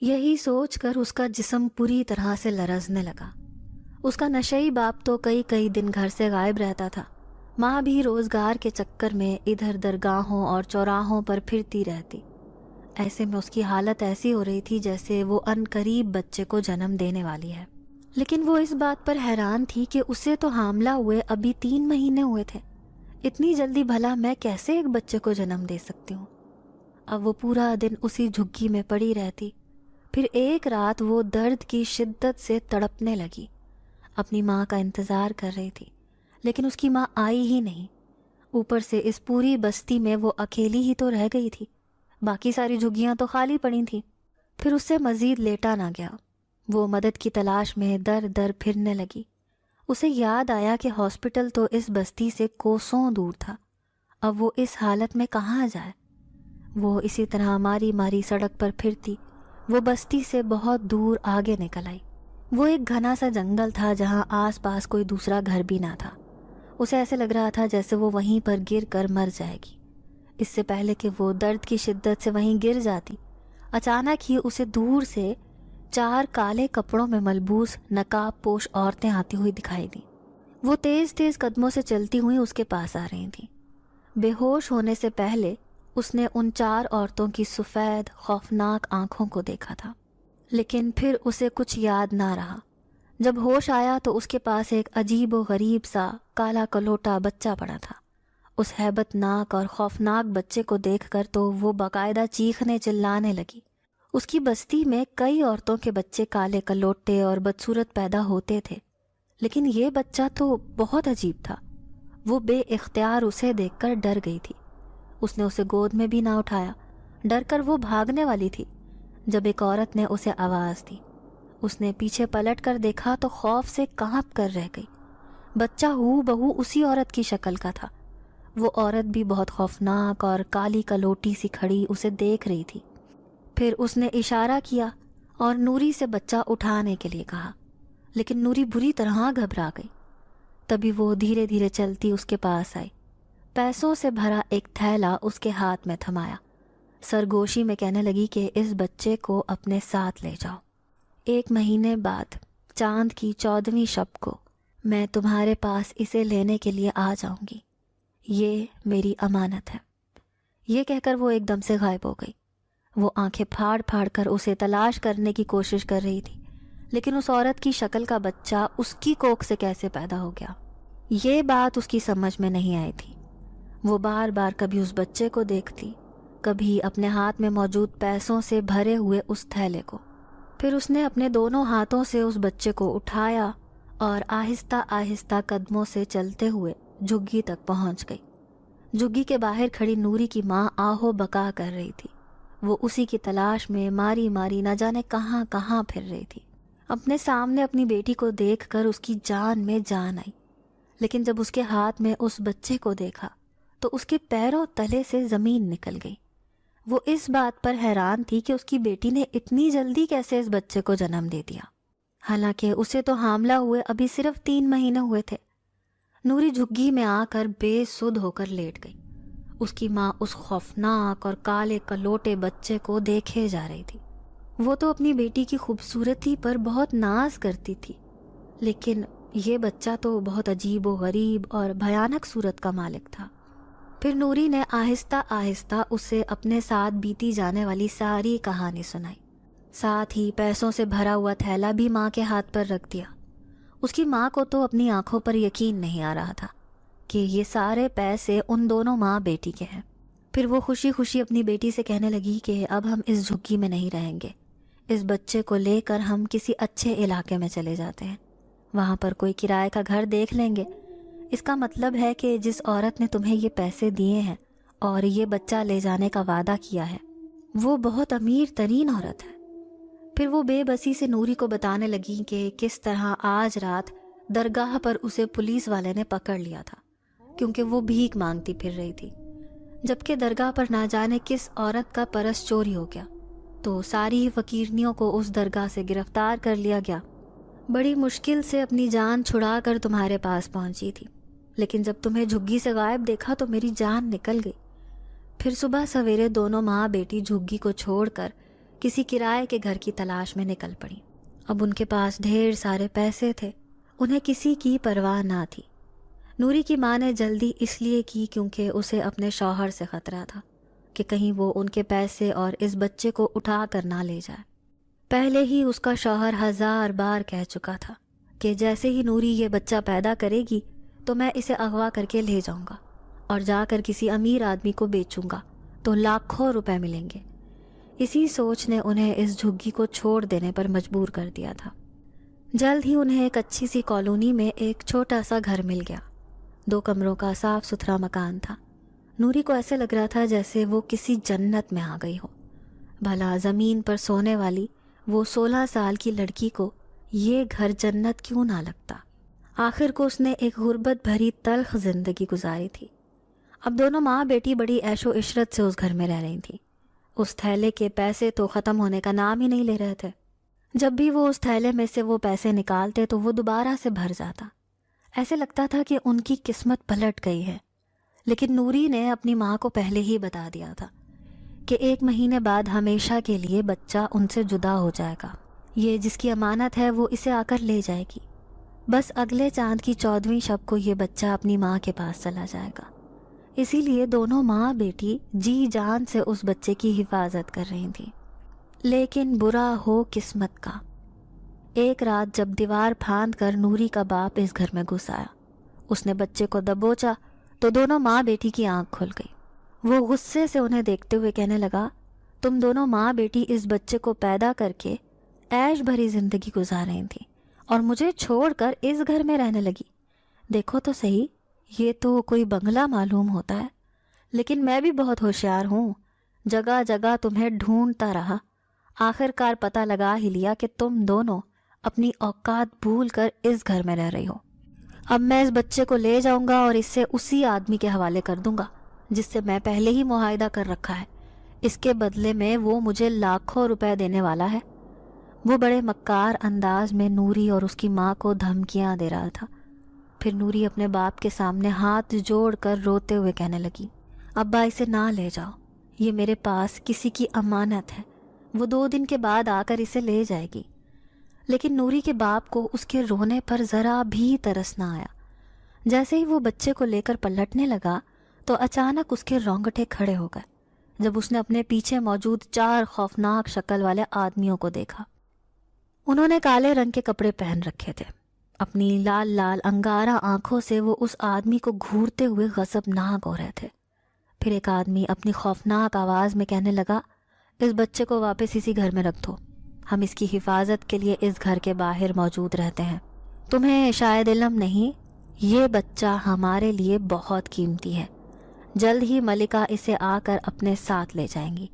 یہی سوچ کر اس کا جسم پوری طرح سے لرزنے لگا۔ اس کا نشئی باپ تو کئی دن گھر سے غائب رہتا تھا۔ ماں بھی روزگار کے چکر میں ادھر درگاہوں اور چوراہوں پر پھرتی رہتی۔ ایسے میں اس کی حالت ایسی ہو رہی تھی جیسے وہ ان قریب بچے کو جنم دینے والی ہے۔ لیکن وہ اس بات پر حیران تھی کہ اسے تو حاملہ ہوئے ابھی 3 مہینے ہوئے تھے، اتنی جلدی بھلا میں کیسے ایک بچے کو جنم دے سکتی ہوں؟ اب وہ پورا دن اسی جھگی میں پڑی رہتی۔ پھر ایک رات وہ درد کی شدت سے تڑپنے لگی۔ اپنی ماں کا انتظار کر رہی تھی، لیکن اس کی ماں آئی ہی نہیں۔ اوپر سے اس پوری بستی میں وہ اکیلی ہی تو رہ گئی تھی، باقی ساری جھگیاں تو خالی پڑی تھیں۔ پھر اس سے مزید لیٹا نہ گیا۔ وہ مدد کی تلاش میں در در پھرنے لگی۔ اسے یاد آیا کہ ہاسپٹل تو اس بستی سے کوسوں دور تھا۔ اب وہ اس حالت میں کہاں جائے؟ وہ اسی طرح ماری ماری سڑک پر پھرتی۔ وہ بستی سے بہت دور آگے نکل آئی۔ وہ ایک گھنا سا جنگل تھا جہاں آس پاس کوئی دوسرا گھر بھی نہ تھا۔ اسے ایسے لگ رہا تھا جیسے وہ وہیں پر گر کر مر جائے گی۔ اس سے پہلے کہ وہ درد کی شدت سے وہیں گر جاتی، اچانک ہی اسے دور سے 4 کالے کپڑوں میں ملبوس نقاب پوش عورتیں آتی ہوئی دکھائی دیں۔ وہ تیز تیز قدموں سے چلتی ہوئی اس کے پاس آ رہی تھیں۔ بے ہوش ہونے سے پہلے اس نے ان 4 عورتوں کی سفید خوفناک آنکھوں کو دیکھا تھا، لیکن پھر اسے کچھ یاد نہ رہا۔ جب ہوش آیا تو اس کے پاس ایک عجیب و غریب سا کالا کلوٹا بچہ پڑا تھا۔ اس ہیبت ناک اور خوفناک بچے کو دیکھ کر تو وہ باقاعدہ چیخنے چلانے لگی۔ اس کی بستی میں کئی عورتوں کے بچے کالے کلوٹے اور بدصورت پیدا ہوتے تھے، لیکن یہ بچہ تو بہت عجیب تھا۔ وہ بے اختیار اسے دیکھ کر ڈر گئی تھی۔ اس نے اسے گود میں بھی نہ اٹھایا، ڈر کر وہ بھاگنے والی تھی جب ایک عورت نے اسے آواز دی۔ اس نے پیچھے پلٹ کر دیکھا تو خوف سے کانپ کر رہ گئی۔ بچہ ہو بہو اسی عورت کی شکل کا تھا۔ وہ عورت بھی بہت خوفناک اور کالی کلوٹی سی کھڑی اسے دیکھ رہی تھی۔ پھر اس نے اشارہ کیا اور نوری سے بچہ اٹھانے کے لیے کہا، لیکن نوری بری طرح گھبرا گئی۔ تبھی وہ دھیرے دھیرے چلتی اس کے پاس آئی، پیسوں سے بھرا ایک تھیلا اس کے ہاتھ میں تھمایا، سرگوشی میں کہنے لگی کہ اس بچے کو اپنے ساتھ لے جاؤ۔ 1 مہینے بعد چاند کی 14ویں شب کو میں تمہارے پاس اسے لینے کے لیے آ جاؤں گی، یہ میری امانت ہے۔ یہ کہہ کر وہ ایک دم سے غائب ہو گئی۔ وہ آنکھیں پھاڑ پھاڑ کر اسے تلاش کرنے کی کوشش کر رہی تھی، لیکن اس عورت کی شکل کا بچہ اس کی کوکھ سے کیسے پیدا ہو گیا، یہ بات اس کی سمجھ میں نہیں آئی تھی۔ وہ بار بار کبھی اس بچے کو دیکھتی، کبھی اپنے ہاتھ میں موجود پیسوں سے بھرے ہوئے اس تھیلے کو۔ پھر اس نے اپنے دونوں ہاتھوں سے اس بچے کو اٹھایا اور آہستہ آہستہ قدموں سے چلتے ہوئے جھگی تک پہنچ گئی۔ جھگی کے باہر کھڑی نوری کی ماں آہو بکا کر رہی تھی۔ وہ اسی کی تلاش میں ماری ماری نہ جانے کہاں کہاں پھر رہی تھی۔ اپنے سامنے اپنی بیٹی کو دیکھ کر اس کی جان میں جان آئی، لیکن جب اس کے ہاتھ میں اس بچے کو دیکھا تو اس کے پیروں تلے سے زمین نکل گئی۔ وہ اس بات پر حیران تھی کہ اس کی بیٹی نے اتنی جلدی کیسے اس بچے کو جنم دے دیا، حالانکہ اسے تو حاملہ ہوئے ابھی صرف 3 مہینے ہوئے تھے۔ نوری جھگی میں آ کر بے سدھ ہو کر لیٹ گئی۔ اس کی ماں اس خوفناک اور کالے کلوٹے بچے کو دیکھے جا رہی تھی۔ وہ تو اپنی بیٹی کی خوبصورتی پر بہت ناز کرتی تھی، لیکن یہ بچہ تو بہت عجیب و غریب اور بھیانک صورت کا مالک تھا۔ پھر نوری نے آہستہ آہستہ اسے اپنے ساتھ بیتی جانے والی ساری کہانی سنائی، ساتھ ہی پیسوں سے بھرا ہوا تھیلا بھی ماں کے ہاتھ پر رکھ دیا۔ اس کی ماں کو تو اپنی آنکھوں پر یقین نہیں آ رہا تھا کہ یہ سارے پیسے ان دونوں ماں بیٹی کے ہیں۔ پھر وہ خوشی خوشی اپنی بیٹی سے کہنے لگی کہ اب ہم اس جھگی میں نہیں رہیں گے، اس بچے کو لے کر ہم کسی اچھے علاقے میں چلے جاتے ہیں، وہاں پر کوئی کرائے کا گھر دیکھ لیں گے۔ اس کا مطلب ہے کہ جس عورت نے تمہیں یہ پیسے دیے ہیں اور یہ بچہ لے جانے کا وعدہ کیا ہے وہ بہت امیر ترین عورت ہے۔ پھر وہ بے بسی سے نوری کو بتانے لگی کہ کس طرح آج رات درگاہ پر اسے پولیس والے نے پکڑ لیا تھا کیونکہ وہ بھیک مانگتی پھر رہی تھی، جبکہ درگاہ پر نہ جانے کس عورت کا پرس چوری ہو گیا تو ساری فقیرنیوں کو اس درگاہ سے گرفتار کر لیا گیا۔ بڑی مشکل سے اپنی جان چھڑا کر تمہارے پاس پہنچی تھی، لیکن جب تمہیں جھگی سے غائب دیکھا تو میری جان نکل گئی۔ پھر صبح سویرے دونوں ماں بیٹی جھگی کو چھوڑ کر کسی کرائے کے گھر کی تلاش میں نکل پڑی۔ اب ان کے پاس ڈھیر سارے پیسے تھے، انہیں کسی کی پرواہ نہ تھی۔ نوری کی ماں نے جلدی اس لیے کی کیونکہ اسے اپنے شوہر سے خطرہ تھا کہ کہیں وہ ان کے پیسے اور اس بچے کو اٹھا کر نہ لے جائے۔ پہلے ہی اس کا شوہر 1000 بار کہہ چکا تھا کہ جیسے ہی نوری یہ بچہ پیدا کرے گی تو میں اسے اغوا کر کے لے جاؤں گا اور جا کر کسی امیر آدمی کو بیچوں گا تو لاکھوں روپے ملیں گے۔ اسی سوچ نے انہیں اس جھگی کو چھوڑ دینے پر مجبور کر دیا تھا۔ جلد ہی انہیں ایک اچھی سی کالونی میں ایک چھوٹا سا گھر مل گیا۔ 2 کمروں کا صاف ستھرا مکان تھا۔ نوری کو ایسے لگ رہا تھا جیسے وہ کسی جنت میں آ گئی ہو۔ بھلا زمین پر سونے والی وہ 16 سال کی لڑکی کو یہ گھر جنت کیوں نہ لگتا؟ آخر کو اس نے ایک غربت بھری تلخ زندگی گزاری تھی۔ اب دونوں ماں بیٹی بڑی عیش و عشرت سے اس گھر میں رہ رہی تھی۔ اس تھیلے کے پیسے تو ختم ہونے کا نام ہی نہیں لے رہے تھے۔ جب بھی وہ اس تھیلے میں سے وہ پیسے نکالتے تو وہ دوبارہ سے بھر جاتا۔ ایسے لگتا تھا کہ ان کی قسمت پلٹ گئی ہے۔ لیکن نوری نے اپنی ماں کو پہلے ہی بتا دیا تھا کہ 1 مہینے بعد ہمیشہ کے لیے بچہ ان سے جدا ہو جائے گا۔ یہ جس کی امانت ہے وہ اسے آ کر لے جائے گی۔ بس اگلے چاند کی 14ویں شب کو یہ بچہ اپنی ماں کے پاس چلا جائے گا۔ اسی لیے دونوں ماں بیٹی جی جان سے اس بچے کی حفاظت کر رہی تھیں۔ لیکن برا ہو قسمت کا، ایک رات جب دیوار پھاند کر نوری کا باپ اس گھر میں گھس آیا، اس نے بچے کو دبوچا تو دونوں ماں بیٹی کی آنکھ کھل گئی۔ وہ غصے سے انہیں دیکھتے ہوئے کہنے لگا، تم دونوں ماں بیٹی اس بچے کو پیدا کر کے عیش بھری زندگی گزار رہی تھیں اور مجھے چھوڑ کر اس گھر میں رہنے لگی۔ دیکھو تو صحیح، یہ تو کوئی بنگلہ معلوم ہوتا ہے، لیکن میں بھی بہت ہوشیار ہوں، جگہ جگہ تمہیں ڈھونڈتا رہا، آخر کار پتہ لگا ہی لیا کہ تم دونوں اپنی اوقات بھول کر اس گھر میں رہ رہی ہو۔ اب میں اس بچے کو لے جاؤں گا اور اسے اسی آدمی کے حوالے کر دوں گا جس سے میں پہلے ہی معاہدہ کر رکھا ہے۔ اس کے بدلے میں وہ مجھے لاکھوں روپے دینے والا ہے۔ وہ بڑے مکار انداز میں نوری اور اس کی ماں کو دھمکیاں دے رہا تھا۔ پھر نوری اپنے باپ کے سامنے ہاتھ جوڑ کر روتے ہوئے کہنے لگی، ابا اسے نہ لے جاؤ، یہ میرے پاس کسی کی امانت ہے، وہ 2 دن کے بعد آ کر اسے لے جائے گی۔ لیکن نوری کے باپ کو اس کے رونے پر ذرا بھی ترس نہ آیا۔ جیسے ہی وہ بچے کو لے کر پلٹنے لگا تو اچانک اس کے رونگٹے کھڑے ہو گئے جب اس نے اپنے پیچھے موجود 4 خوفناک شکل والے آدمیوں کو دیکھا۔ انہوں نے کالے رنگ کے کپڑے پہن رکھے تھے۔ اپنی لال لال انگارہ آنکھوں سے وہ اس آدمی کو گھورتے ہوئے غضبناک ہو رہے تھے۔ پھر ایک آدمی اپنی خوفناک آواز میں کہنے لگا، اس بچے کو واپس اسی گھر میں رکھ دو، ہم اس کی حفاظت کے لیے اس گھر کے باہر موجود رہتے ہیں۔ تمہیں شاید علم نہیں، یہ بچہ ہمارے لیے بہت قیمتی ہے، جلد ہی ملکہ اسے آ کر اپنے ساتھ لے جائیں گی۔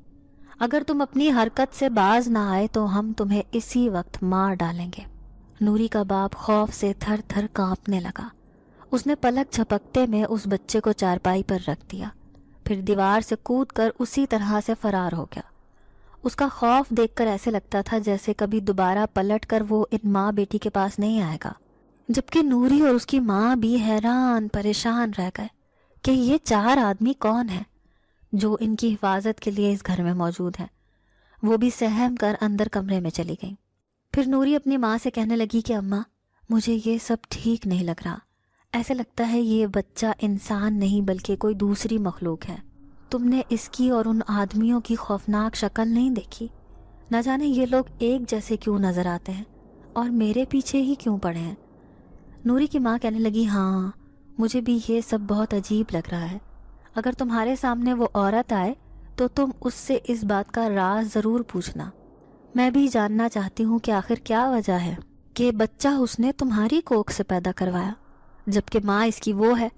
اگر تم اپنی حرکت سے باز نہ آئے تو ہم تمہیں اسی وقت مار ڈالیں گے۔ نوری کا باپ خوف سے تھر تھر کانپنے لگا۔ اس نے پلک جھپکتے میں اس بچے کو چارپائی پر رکھ دیا، پھر دیوار سے کود کر اسی طرح سے فرار ہو گیا۔ اس کا خوف دیکھ کر ایسے لگتا تھا جیسے کبھی دوبارہ پلٹ کر وہ ان ماں بیٹی کے پاس نہیں آئے گا، جبکہ نوری اور اس کی ماں بھی حیران پریشان رہ گئے کہ یہ 4 آدمی کون ہیں جو ان کی حفاظت کے لیے اس گھر میں موجود ہیں۔ وہ بھی سہم کر اندر کمرے میں چلی گئیں۔ پھر نوری اپنی ماں سے کہنے لگی کہ اماں، مجھے یہ سب ٹھیک نہیں لگ رہا، ایسے لگتا ہے یہ بچہ انسان نہیں بلکہ کوئی دوسری مخلوق ہے۔ تم نے اس کی اور ان آدمیوں کی خوفناک شکل نہیں دیکھی؟ نہ جانے یہ لوگ ایک جیسے کیوں نظر آتے ہیں اور میرے پیچھے ہی کیوں پڑے ہیں۔ نوری کی ماں کہنے لگی، ہاں مجھے بھی یہ سب بہت عجیب لگ رہا ہے۔ اگر تمہارے سامنے وہ عورت آئے تو تم اس سے اس بات کا راز ضرور پوچھنا۔ میں بھی جاننا چاہتی ہوں کہ آخر کیا وجہ ہے کہ بچہ اس نے تمہاری کوکھ سے پیدا کروایا جبکہ ماں اس کی وہ ہے۔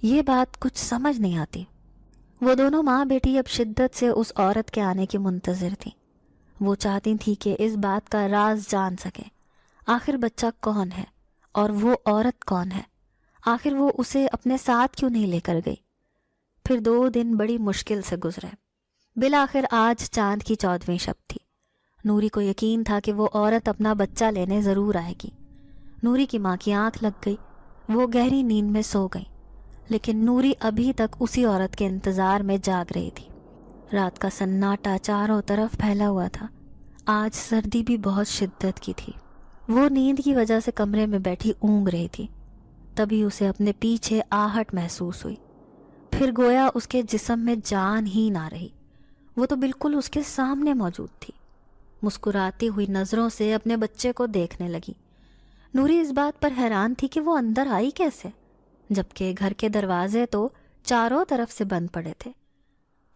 یہ بات کچھ سمجھ نہیں آتی۔ وہ دونوں ماں بیٹی اب شدت سے اس عورت کے آنے کی منتظر تھیں۔ وہ چاہتی تھی کہ اس بات کا راز جان سکیں، آخر بچہ کون ہے اور وہ عورت کون ہے، آخر وہ اسے اپنے ساتھ کیوں نہیں لے کر گئی۔ پھر 2 دن بڑی مشکل سے گزرے۔ بالآخر آج چاند کی 14ویں شب تھی۔ نوری کو یقین تھا کہ وہ عورت اپنا بچہ لینے ضرور آئے گی۔ نوری کی ماں کی آنکھ لگ گئی، وہ گہری نیند میں سو گئی، لیکن نوری ابھی تک اسی عورت کے انتظار میں جاگ رہی تھی۔ رات کا سناٹا چاروں طرف پھیلا ہوا تھا۔ آج سردی بھی بہت شدت کی تھی۔ وہ نیند کی وجہ سے کمرے میں بیٹھی اونگ رہی تھی، تبھی اسے اپنے پیچھے آہٹ محسوس ہوئی۔ پھر گویا اس کے جسم میں جان ہی نہ رہی، وہ تو بالکل اس کے سامنے موجود تھی۔ مسکراتی ہوئی نظروں سے اپنے بچے کو دیکھنے لگی۔ نوری اس بات پر حیران تھی کہ وہ اندر آئی کیسے، جبکہ گھر کے دروازے تو چاروں طرف سے بند پڑے تھے۔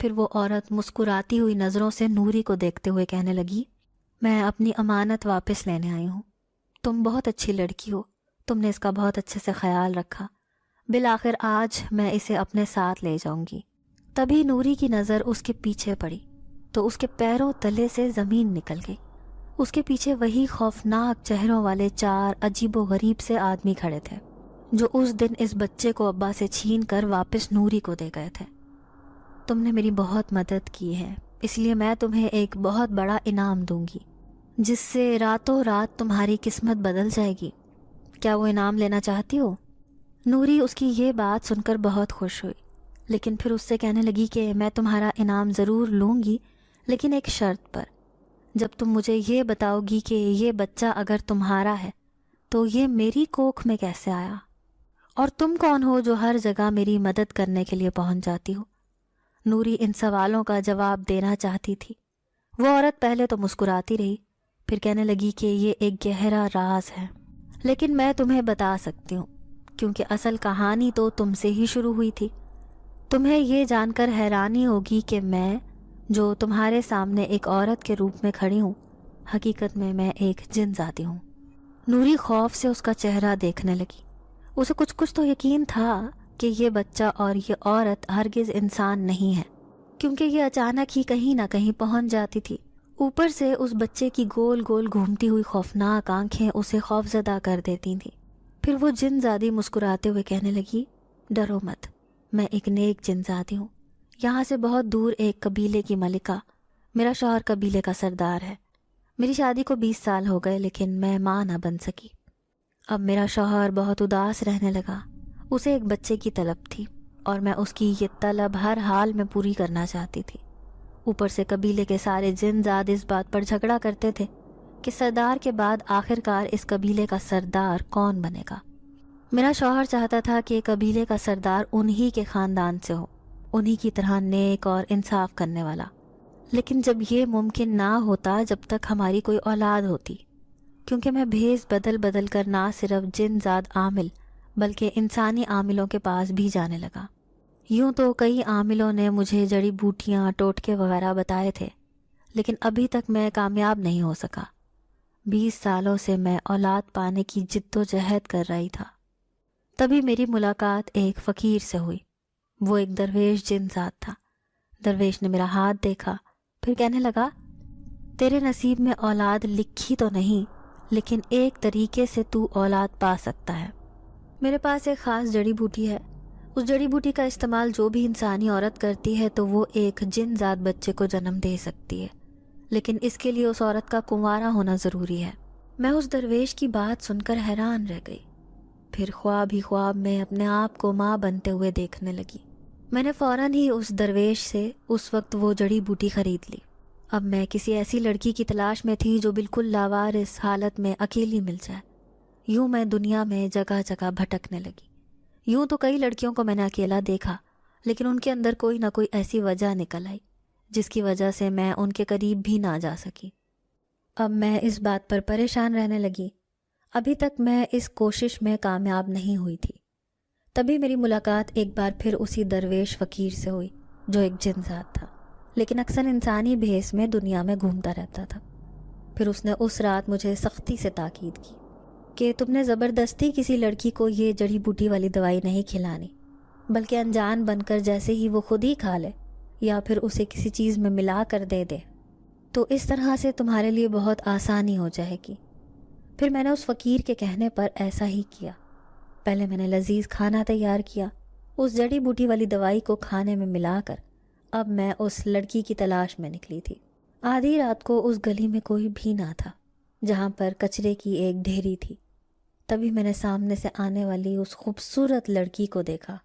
پھر وہ عورت مسکراتی ہوئی نظروں سے نوری کو دیکھتے ہوئے کہنے لگی، میں اپنی امانت واپس لینے آئی ہوں۔ تم بہت اچھی لڑکی ہو، تم نے اس کا بہت اچھے سے خیال رکھا، بالآخر آج میں اسے اپنے ساتھ لے جاؤں گی۔ تبھی نوری کی نظر اس کے پیچھے پڑی تو اس کے پیروں تلے سے زمین نکل گئی۔ اس کے پیچھے وہی خوفناک چہروں والے 4 عجیب و غریب سے آدمی کھڑے تھے جو اس دن اس بچے کو ابا سے چھین کر واپس نوری کو دے گئے تھے۔ تم نے میری بہت مدد کی ہے، اس لیے میں تمہیں ایک بہت بڑا انعام دوں گی جس سے راتوں رات تمہاری قسمت بدل جائے گی۔ کیا وہ انعام لینا چاہتی ہو؟ نوری اس کی یہ بات سن کر بہت خوش ہوئی، لیکن پھر اس سے کہنے لگی کہ میں تمہارا انعام ضرور لوں گی، لیکن ایک شرط پر۔ جب تم مجھے یہ بتاؤ گی کہ یہ بچہ اگر تمہارا ہے تو یہ میری کوکھ میں کیسے آیا، اور تم کون ہو جو ہر جگہ میری مدد کرنے کے لیے پہنچ جاتی ہو؟ نوری ان سوالوں کا جواب دینا چاہتی تھی۔ وہ عورت پہلے تو مسکراتی رہی، پھر کہنے لگی کہ یہ ایک گہرا راز ہے، لیکن میں تمہیں بتا سکتی ہوں کیونکہ اصل کہانی تو تم سے ہی شروع ہوئی تھی۔ تمہیں یہ جان کر حیرانی ہوگی کہ میں جو تمہارے سامنے ایک عورت کے روپ میں کھڑی ہوں، حقیقت میں میں ایک جن ذاتی ہوں۔ نوری خوف سے اس کا چہرہ دیکھنے لگی۔ اسے کچھ تو یقین تھا کہ یہ بچہ اور یہ عورت ہرگز انسان نہیں ہے، کیونکہ یہ اچانک ہی کہیں نہ کہیں پہنچ جاتی تھی۔ اوپر سے اس بچے کی گول گول گھومتی ہوئی خوفناک آنکھیں اسے خوفزدہ کر دیتی تھیں۔ پھر وہ جن زادی مسکراتے ہوئے کہنے لگی، ڈرو مت، میں ایک نیک جن زادی ہوں، یہاں سے بہت دور ایک قبیلے کی ملکہ، میرا شوہر قبیلے کا سردار ہے۔ میری شادی کو 20 سال ہو گئے لیکن میں ماں نہ بن سکی۔ اب میرا شوہر بہت اداس رہنے لگا، اسے ایک بچے کی طلب تھی اور میں اس کی یہ طلب ہر حال میں پوری کرنا چاہتی تھی۔ اوپر سے قبیلے کے سارے جن زاد اس بات پر جھگڑا کرتے تھے کہ سردار کے بعد آخرکار اس قبیلے کا سردار کون بنے گا۔ میرا شوہر چاہتا تھا کہ قبیلے کا سردار انہی کے خاندان سے ہو، انہی کی طرح نیک اور انصاف کرنے والا، لیکن جب یہ ممکن نہ ہوتا جب تک ہماری کوئی اولاد ہوتی، کیونکہ میں بھیس بدل بدل کر نہ صرف جن زاد عامل بلکہ انسانی عاملوں کے پاس بھی جانے لگا۔ یوں تو کئی عاملوں نے مجھے جڑی بوٹیاں ٹوٹکے وغیرہ بتائے تھے، لیکن ابھی تک میں کامیاب نہیں ہو سکا۔ 20 سالوں سے میں اولاد پانے کی جد و جہد کر رہی تھا۔ تبھی میری ملاقات ایک فقیر سے ہوئی۔ وہ ایک درویش جن ذات تھا۔ درویش نے میرا ہاتھ دیکھا، پھر کہنے لگا، تیرے نصیب میں اولاد لکھی تو نہیں، لیکن ایک طریقے سے تو اولاد پا سکتا ہے۔ میرے پاس ایک خاص جڑی بوٹی ہے۔ اس جڑی بوٹی کا استعمال جو بھی انسانی عورت کرتی ہے تو وہ ایک جن ذات بچے کو جنم دے سکتی ہے، لیکن اس کے لیے اس عورت کا کنوارا ہونا ضروری ہے۔ میں اس درویش کی بات سن کر حیران رہ گئی۔ پھر خواب ہی خواب میں اپنے آپ کو ماں بنتے ہوئے دیکھنے لگی۔ میں نے فوراً ہی اس درویش سے اس وقت وہ جڑی بوٹی خرید لی۔ اب میں کسی ایسی لڑکی کی تلاش میں تھی جو بالکل لاوارث حالت میں اکیلی مل جائے۔ یوں میں دنیا میں جگہ جگہ بھٹکنے لگی۔ یوں تو کئی لڑکیوں کو میں نے اکیلا دیکھا، لیکن ان کے اندر کوئی نہ کوئی ایسی وجہ نکل آئی جس کی وجہ سے میں ان کے قریب بھی نہ جا سکی۔ اب میں اس بات پر پریشان رہنے لگی۔ ابھی تک میں اس کوشش میں کامیاب نہیں ہوئی تھی۔ تبھی میری ملاقات ایک بار پھر اسی درویش فقیر سے ہوئی جو ایک جن ذات تھا، لیکن اکثر انسانی بھیس میں دنیا میں گھومتا رہتا تھا۔ پھر اس نے اس رات مجھے سختی سے تاکید کی کہ تم نے زبردستی کسی لڑکی کو یہ جڑی بوٹی والی دوائی نہیں کھلانی، بلکہ انجان بن کر جیسے ہی وہ خود ہی کھا لے یا پھر اسے کسی چیز میں ملا کر دے دے، تو اس طرح سے تمہارے لیے بہت آسانی ہو جائے گی۔ پھر میں نے اس فقیر کے کہنے پر ایسا ہی کیا۔ پہلے میں نے لذیذ کھانا تیار کیا، اس جڑی بوٹی والی دوائی کو کھانے میں ملا کر اب میں اس لڑکی کی تلاش میں نکلی تھی۔ آدھی رات کو اس گلی میں کوئی بھی نہ تھا جہاں پر کچرے کی ایک ڈھیری تھی۔ تبھی میں نے سامنے سے آنے والی اس خوبصورت لڑکی کو دیکھا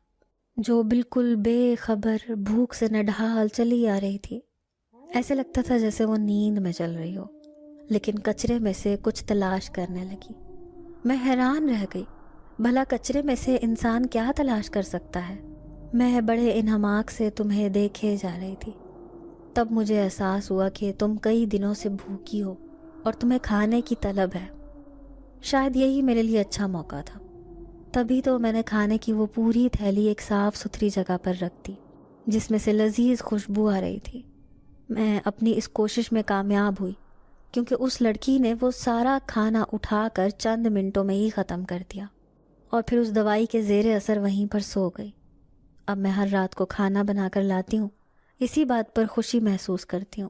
جو بالکل بے خبر بھوک سے نڈھال چلی آ رہی تھی۔ ایسے لگتا تھا جیسے وہ نیند میں چل رہی ہو، لیکن کچرے میں سے کچھ تلاش کرنے لگی۔ میں حیران رہ گئی، بھلا کچرے میں سے انسان کیا تلاش کر سکتا ہے؟ میں بڑے انہماک سے تمہیں دیکھے جا رہی تھی۔ تب مجھے احساس ہوا کہ تم کئی دنوں سے بھوکی ہو اور تمہیں کھانے کی طلب ہے۔ شاید یہی میرے لیے اچھا موقع تھا۔ تبھی تو میں نے کھانے کی وہ پوری تھیلی ایک صاف ستھری جگہ پر رکھ دی جس میں سے لذیذ خوشبو آ رہی تھی۔ میں اپنی اس کوشش میں کامیاب ہوئی کیونکہ اس لڑکی نے وہ سارا کھانا اٹھا کر چند منٹوں میں ہی ختم کر دیا اور پھر اس دوائی کے زیر اثر وہیں پر سو گئی۔ اب میں ہر رات کو کھانا بنا کر لاتی ہوں، اسی بات پر خوشی محسوس کرتی ہوں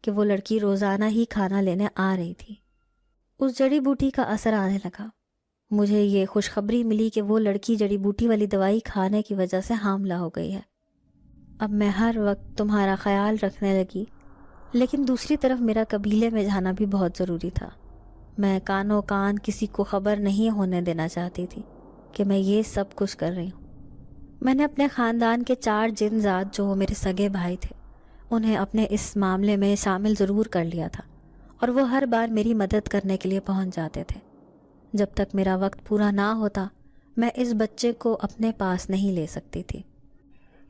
کہ وہ لڑکی روزانہ ہی کھانا لینے آ رہی تھی۔ اس جڑی بوٹی کا اثر آنے لگا۔ مجھے یہ خوشخبری ملی کہ وہ لڑکی جڑی بوٹی والی دوائی کھانے کی وجہ سے حاملہ ہو گئی ہے۔ اب میں ہر وقت تمہارا خیال رکھنے لگی، لیکن دوسری طرف میرا قبیلے میں جانا بھی بہت ضروری تھا۔ میں کانوں کان کسی کو خبر نہیں ہونے دینا چاہتی تھی کہ میں یہ سب کچھ کر رہی ہوں۔ میں نے اپنے خاندان کے 4 جن ذات جو میرے سگے بھائی تھے انہیں اپنے اس معاملے میں شامل ضرور کر لیا تھا، اور وہ ہر بار میری مدد کرنے کے لیے پہنچ جاتے تھے۔ جب تک میرا وقت پورا نہ ہوتا میں اس بچے کو اپنے پاس نہیں لے سکتی تھی،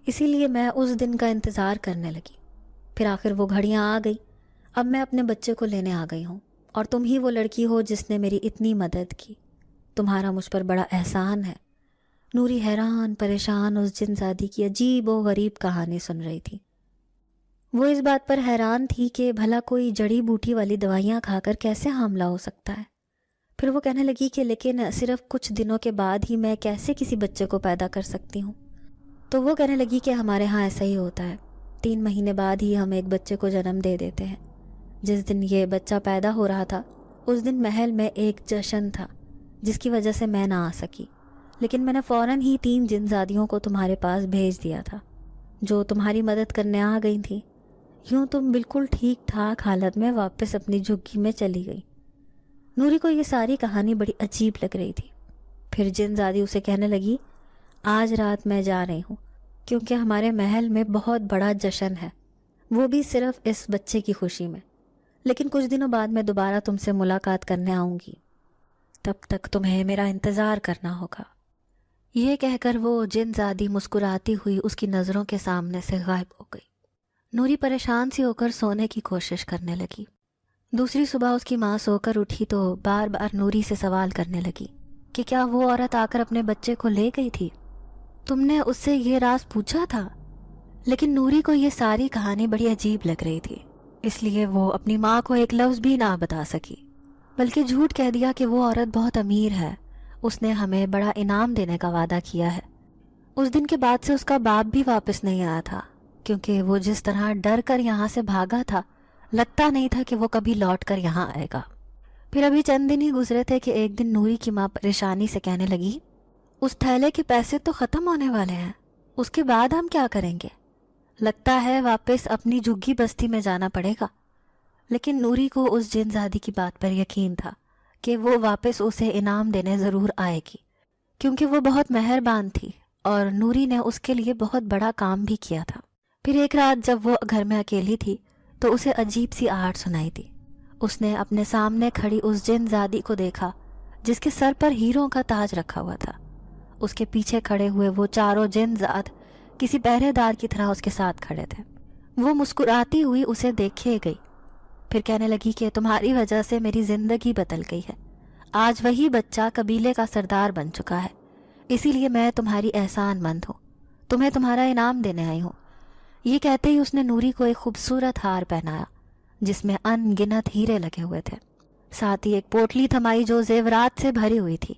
اسی لیے میں اس دن کا انتظار کرنے لگی۔ پھر آخر وہ گھڑیاں آ گئی۔ اب میں اپنے بچے کو لینے آ گئی ہوں، اور تم ہی وہ لڑکی ہو جس نے میری اتنی مدد کی۔ تمہارا مجھ پر بڑا احسان ہے۔ نوری حیران پریشان اس جن زادی کی عجیب و غریب کہانی سن رہی تھی۔ وہ اس بات پر حیران تھی کہ بھلا کوئی جڑی بوٹی والی دوائیاں کھا کر کیسے حاملہ ہو سکتا ہے۔ پھر وہ کہنے لگی کہ لیکن صرف کچھ دنوں کے بعد ہی میں کیسے کسی بچے کو پیدا کر سکتی ہوں؟ تو وہ کہنے لگی کہ ہمارے ہاں ایسا ہی ہوتا ہے، 3 مہینے بعد ہی ہم ایک بچے کو جنم دے دیتے ہیں۔ جس دن یہ بچہ پیدا ہو رہا تھا اس دن محل میں ایک جشن تھا جس کی وجہ سے میں نہ آ سکی، لیکن میں نے فوراً ہی 3 جن زادیوں کو تمہارے پاس بھیج دیا تھا جو تمہاری مدد کرنے آ گئی تھیں۔ یوں تم بالکل ٹھیک ٹھاک حالت میں واپس اپنی جھگی میں چلی گئی۔ نوری کو یہ ساری کہانی بڑی عجیب لگ رہی تھی۔ پھر جن زادی اسے کہنے لگی، آج رات میں جا رہی ہوں کیونکہ ہمارے محل میں بہت بڑا جشن ہے، وہ بھی صرف اس بچے کی خوشی میں، لیکن کچھ دنوں بعد میں دوبارہ تم سے ملاقات کرنے آؤں گی، تب تک تمہیں میرا انتظار کرنا ہوگا۔ یہ کہہ کر وہ جن زادی مسکراتی ہوئی اس کی نظروں کے سامنے سے غائب ہو گئی۔ نوری پریشان سی ہو کر سونے کی کوشش کرنے لگی۔ دوسری صبح اس کی ماں سو کر اٹھی تو بار بار نوری سے سوال کرنے لگی کہ کیا وہ عورت آ کر اپنے بچے کو لے گئی تھی؟ تم نے اس سے یہ راز پوچھا تھا؟ لیکن نوری کو یہ ساری کہانی بڑی عجیب لگ رہی تھی، اس لیے وہ اپنی ماں کو ایک لفظ بھی نہ بتا سکی۔ بلکہ جھوٹ کہہ دیا کہ وہ عورت بہت امیر ہے، اس نے ہمیں بڑا انعام دینے کا وعدہ کیا ہے۔ اس دن کے بعد سے اس کا باپ بھی واپس نہیں آیا تھا، کیونکہ وہ جس طرح ڈر کر یہاں سے بھاگا تھا، لگتا نہیں تھا کہ وہ کبھی لوٹ کر یہاں آئے گا۔ پھر ابھی چند دن ہی گزرے تھے کہ ایک دن نوری کی ماں پریشانی سے کہنے لگی، اس تھیلے کے پیسے تو ختم ہونے والے ہیں، اس کے بعد ہم کیا کریں گے؟ لگتا ہے واپس اپنی جھگی بستی میں جانا پڑے گا۔ لیکن نوری کو اس جن زادی کی بات پر یقین تھا کہ وہ واپس اسے انعام دینے ضرور آئے گی، کیونکہ وہ بہت مہربان تھی اور نوری نے اس کے لیے بہت بڑا کام بھی کیا تھا۔ پھر ایک رات جب وہ گھر میں اکیلی تھی تو اسے عجیب سی آہٹ سنائی دی۔ اس نے اپنے سامنے کھڑی اس جن زادی کو دیکھا جس کے سر پر ہیروں کا تاج رکھا ہوا تھا۔ اس کے پیچھے کھڑے ہوئے وہ چاروں جن زاد کسی پہرے دار کی طرح اس کے ساتھ کھڑے تھے۔ وہ مسکراتی ہوئی اسے دیکھے گئی، پھر کہنے لگی کہ تمہاری وجہ سے میری زندگی بدل گئی ہے، آج وہی بچہ قبیلے کا سردار بن چکا ہے، اسی لیے میں تمہاری احسان مند ہوں، تمہیں تمہارا انعام دینے آئی ہوں۔ یہ کہتے ہی اس نے نوری کو ایک خوبصورت ہار پہنایا جس میں ان گنت ہیرے لگے ہوئے تھے، ساتھ ہی ایک پوٹلی تھمائی جو زیورات سے بھری ہوئی تھی۔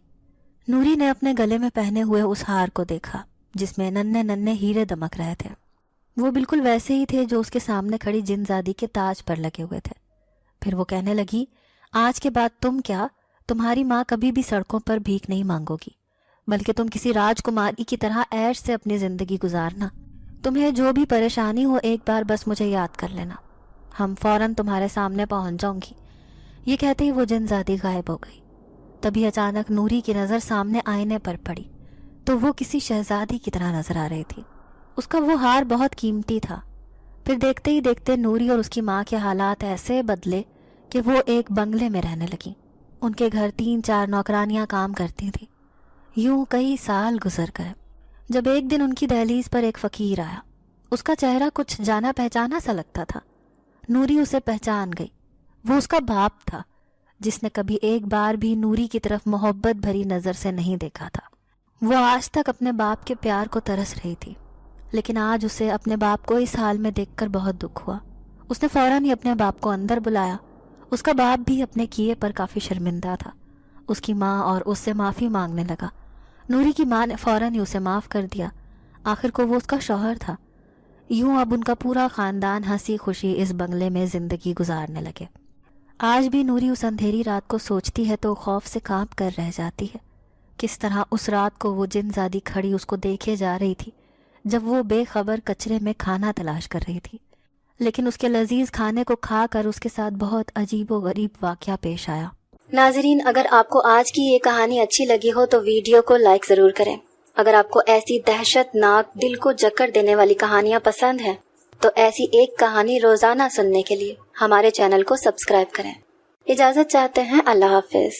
نوری نے اپنے گلے میں پہنے ہوئے اس ہار کو دیکھا جس میں ننھے ننھے ہیرے دمک رہے تھے، وہ بالکل ویسے ہی تھے جو اس کے سامنے کھڑی جن زادی کے تاج پر لگے ہوئے تھے۔ پھر وہ کہنے لگی، آج کے بعد تم کیا، تمہاری ماں کبھی بھی سڑکوں پر بھیک نہیں مانگو گی، بلکہ تم کسی راجکماری کی طرح عیش سے اپنی زندگی گزارنا۔ تمہیں جو بھی پریشانی ہو ایک بار بس مجھے یاد کر لینا، ہم فوراً تمہارے سامنے پہنچ جاؤں گی۔ یہ کہتے ہی وہ جن زادی غائب ہو گئی۔ تبھی اچانک نوری کی نظر سامنے آئینے پر پڑی تو وہ کسی شہزادی کی طرح نظر آ رہی تھی۔ اس کا وہ ہار بہت قیمتی تھا۔ پھر دیکھتے ہی دیکھتے نوری اور اس کی ماں کے حالات ایسے بدلے کہ وہ ایک بنگلے میں رہنے لگیں۔ ان کے گھر 3-4 نوکرانیاں کام کرتی تھیں۔ یوں کئی سال گزر گئے جب ایک دن ان کی دہلیز پر ایک فقیر آیا۔ اس کا چہرہ کچھ جانا پہچانا سا لگتا تھا۔ نوری اسے پہچان گئی، وہ اس کا باپ تھا جس نے کبھی ایک بار بھی نوری کی طرف محبت بھری نظر سے نہیں دیکھا تھا۔ وہ آج تک اپنے باپ کے پیار کو ترس رہی تھی، لیکن آج اسے اپنے باپ کو اس حال میں دیکھ کر بہت دکھ ہوا۔ اس نے فوراً ہی اپنے باپ کو اندر بلایا۔ اس کا باپ بھی اپنے کیے پر کافی شرمندہ تھا۔ اس کی ماں اور اس سے معافی مانگنے لگا۔ نوری کی ماں نے فوراً ہی اسے معاف کر دیا، آخر کو وہ اس کا شوہر تھا۔ یوں اب ان کا پورا خاندان ہنسی خوشی اس بنگلے میں زندگی گزارنے لگے۔ آج بھی نوری اس اندھیری رات کو سوچتی ہے تو خوف سے کانپ کر رہ جاتی ہے، کس طرح اس رات کو وہ جن زادی کھڑی اس کو دیکھے جا رہی تھی جب وہ بے خبر کچرے میں کھانا تلاش کر رہی تھی، لیکن اس کے لذیذ کھانے کو کھا کر اس کے ساتھ بہت عجیب و غریب واقعہ پیش آیا۔ ناظرین، اگر آپ کو آج کی یہ کہانی اچھی لگی ہو تو ویڈیو کو لائک ضرور کریں۔ اگر آپ کو ایسی دہشت ناک دل کو جکڑ دینے والی کہانیاں پسند ہیں تو ایسی ایک کہانی روزانہ سننے کے لیے ہمارے چینل کو سبسکرائب کریں۔ اجازت چاہتے ہیں، اللہ حافظ۔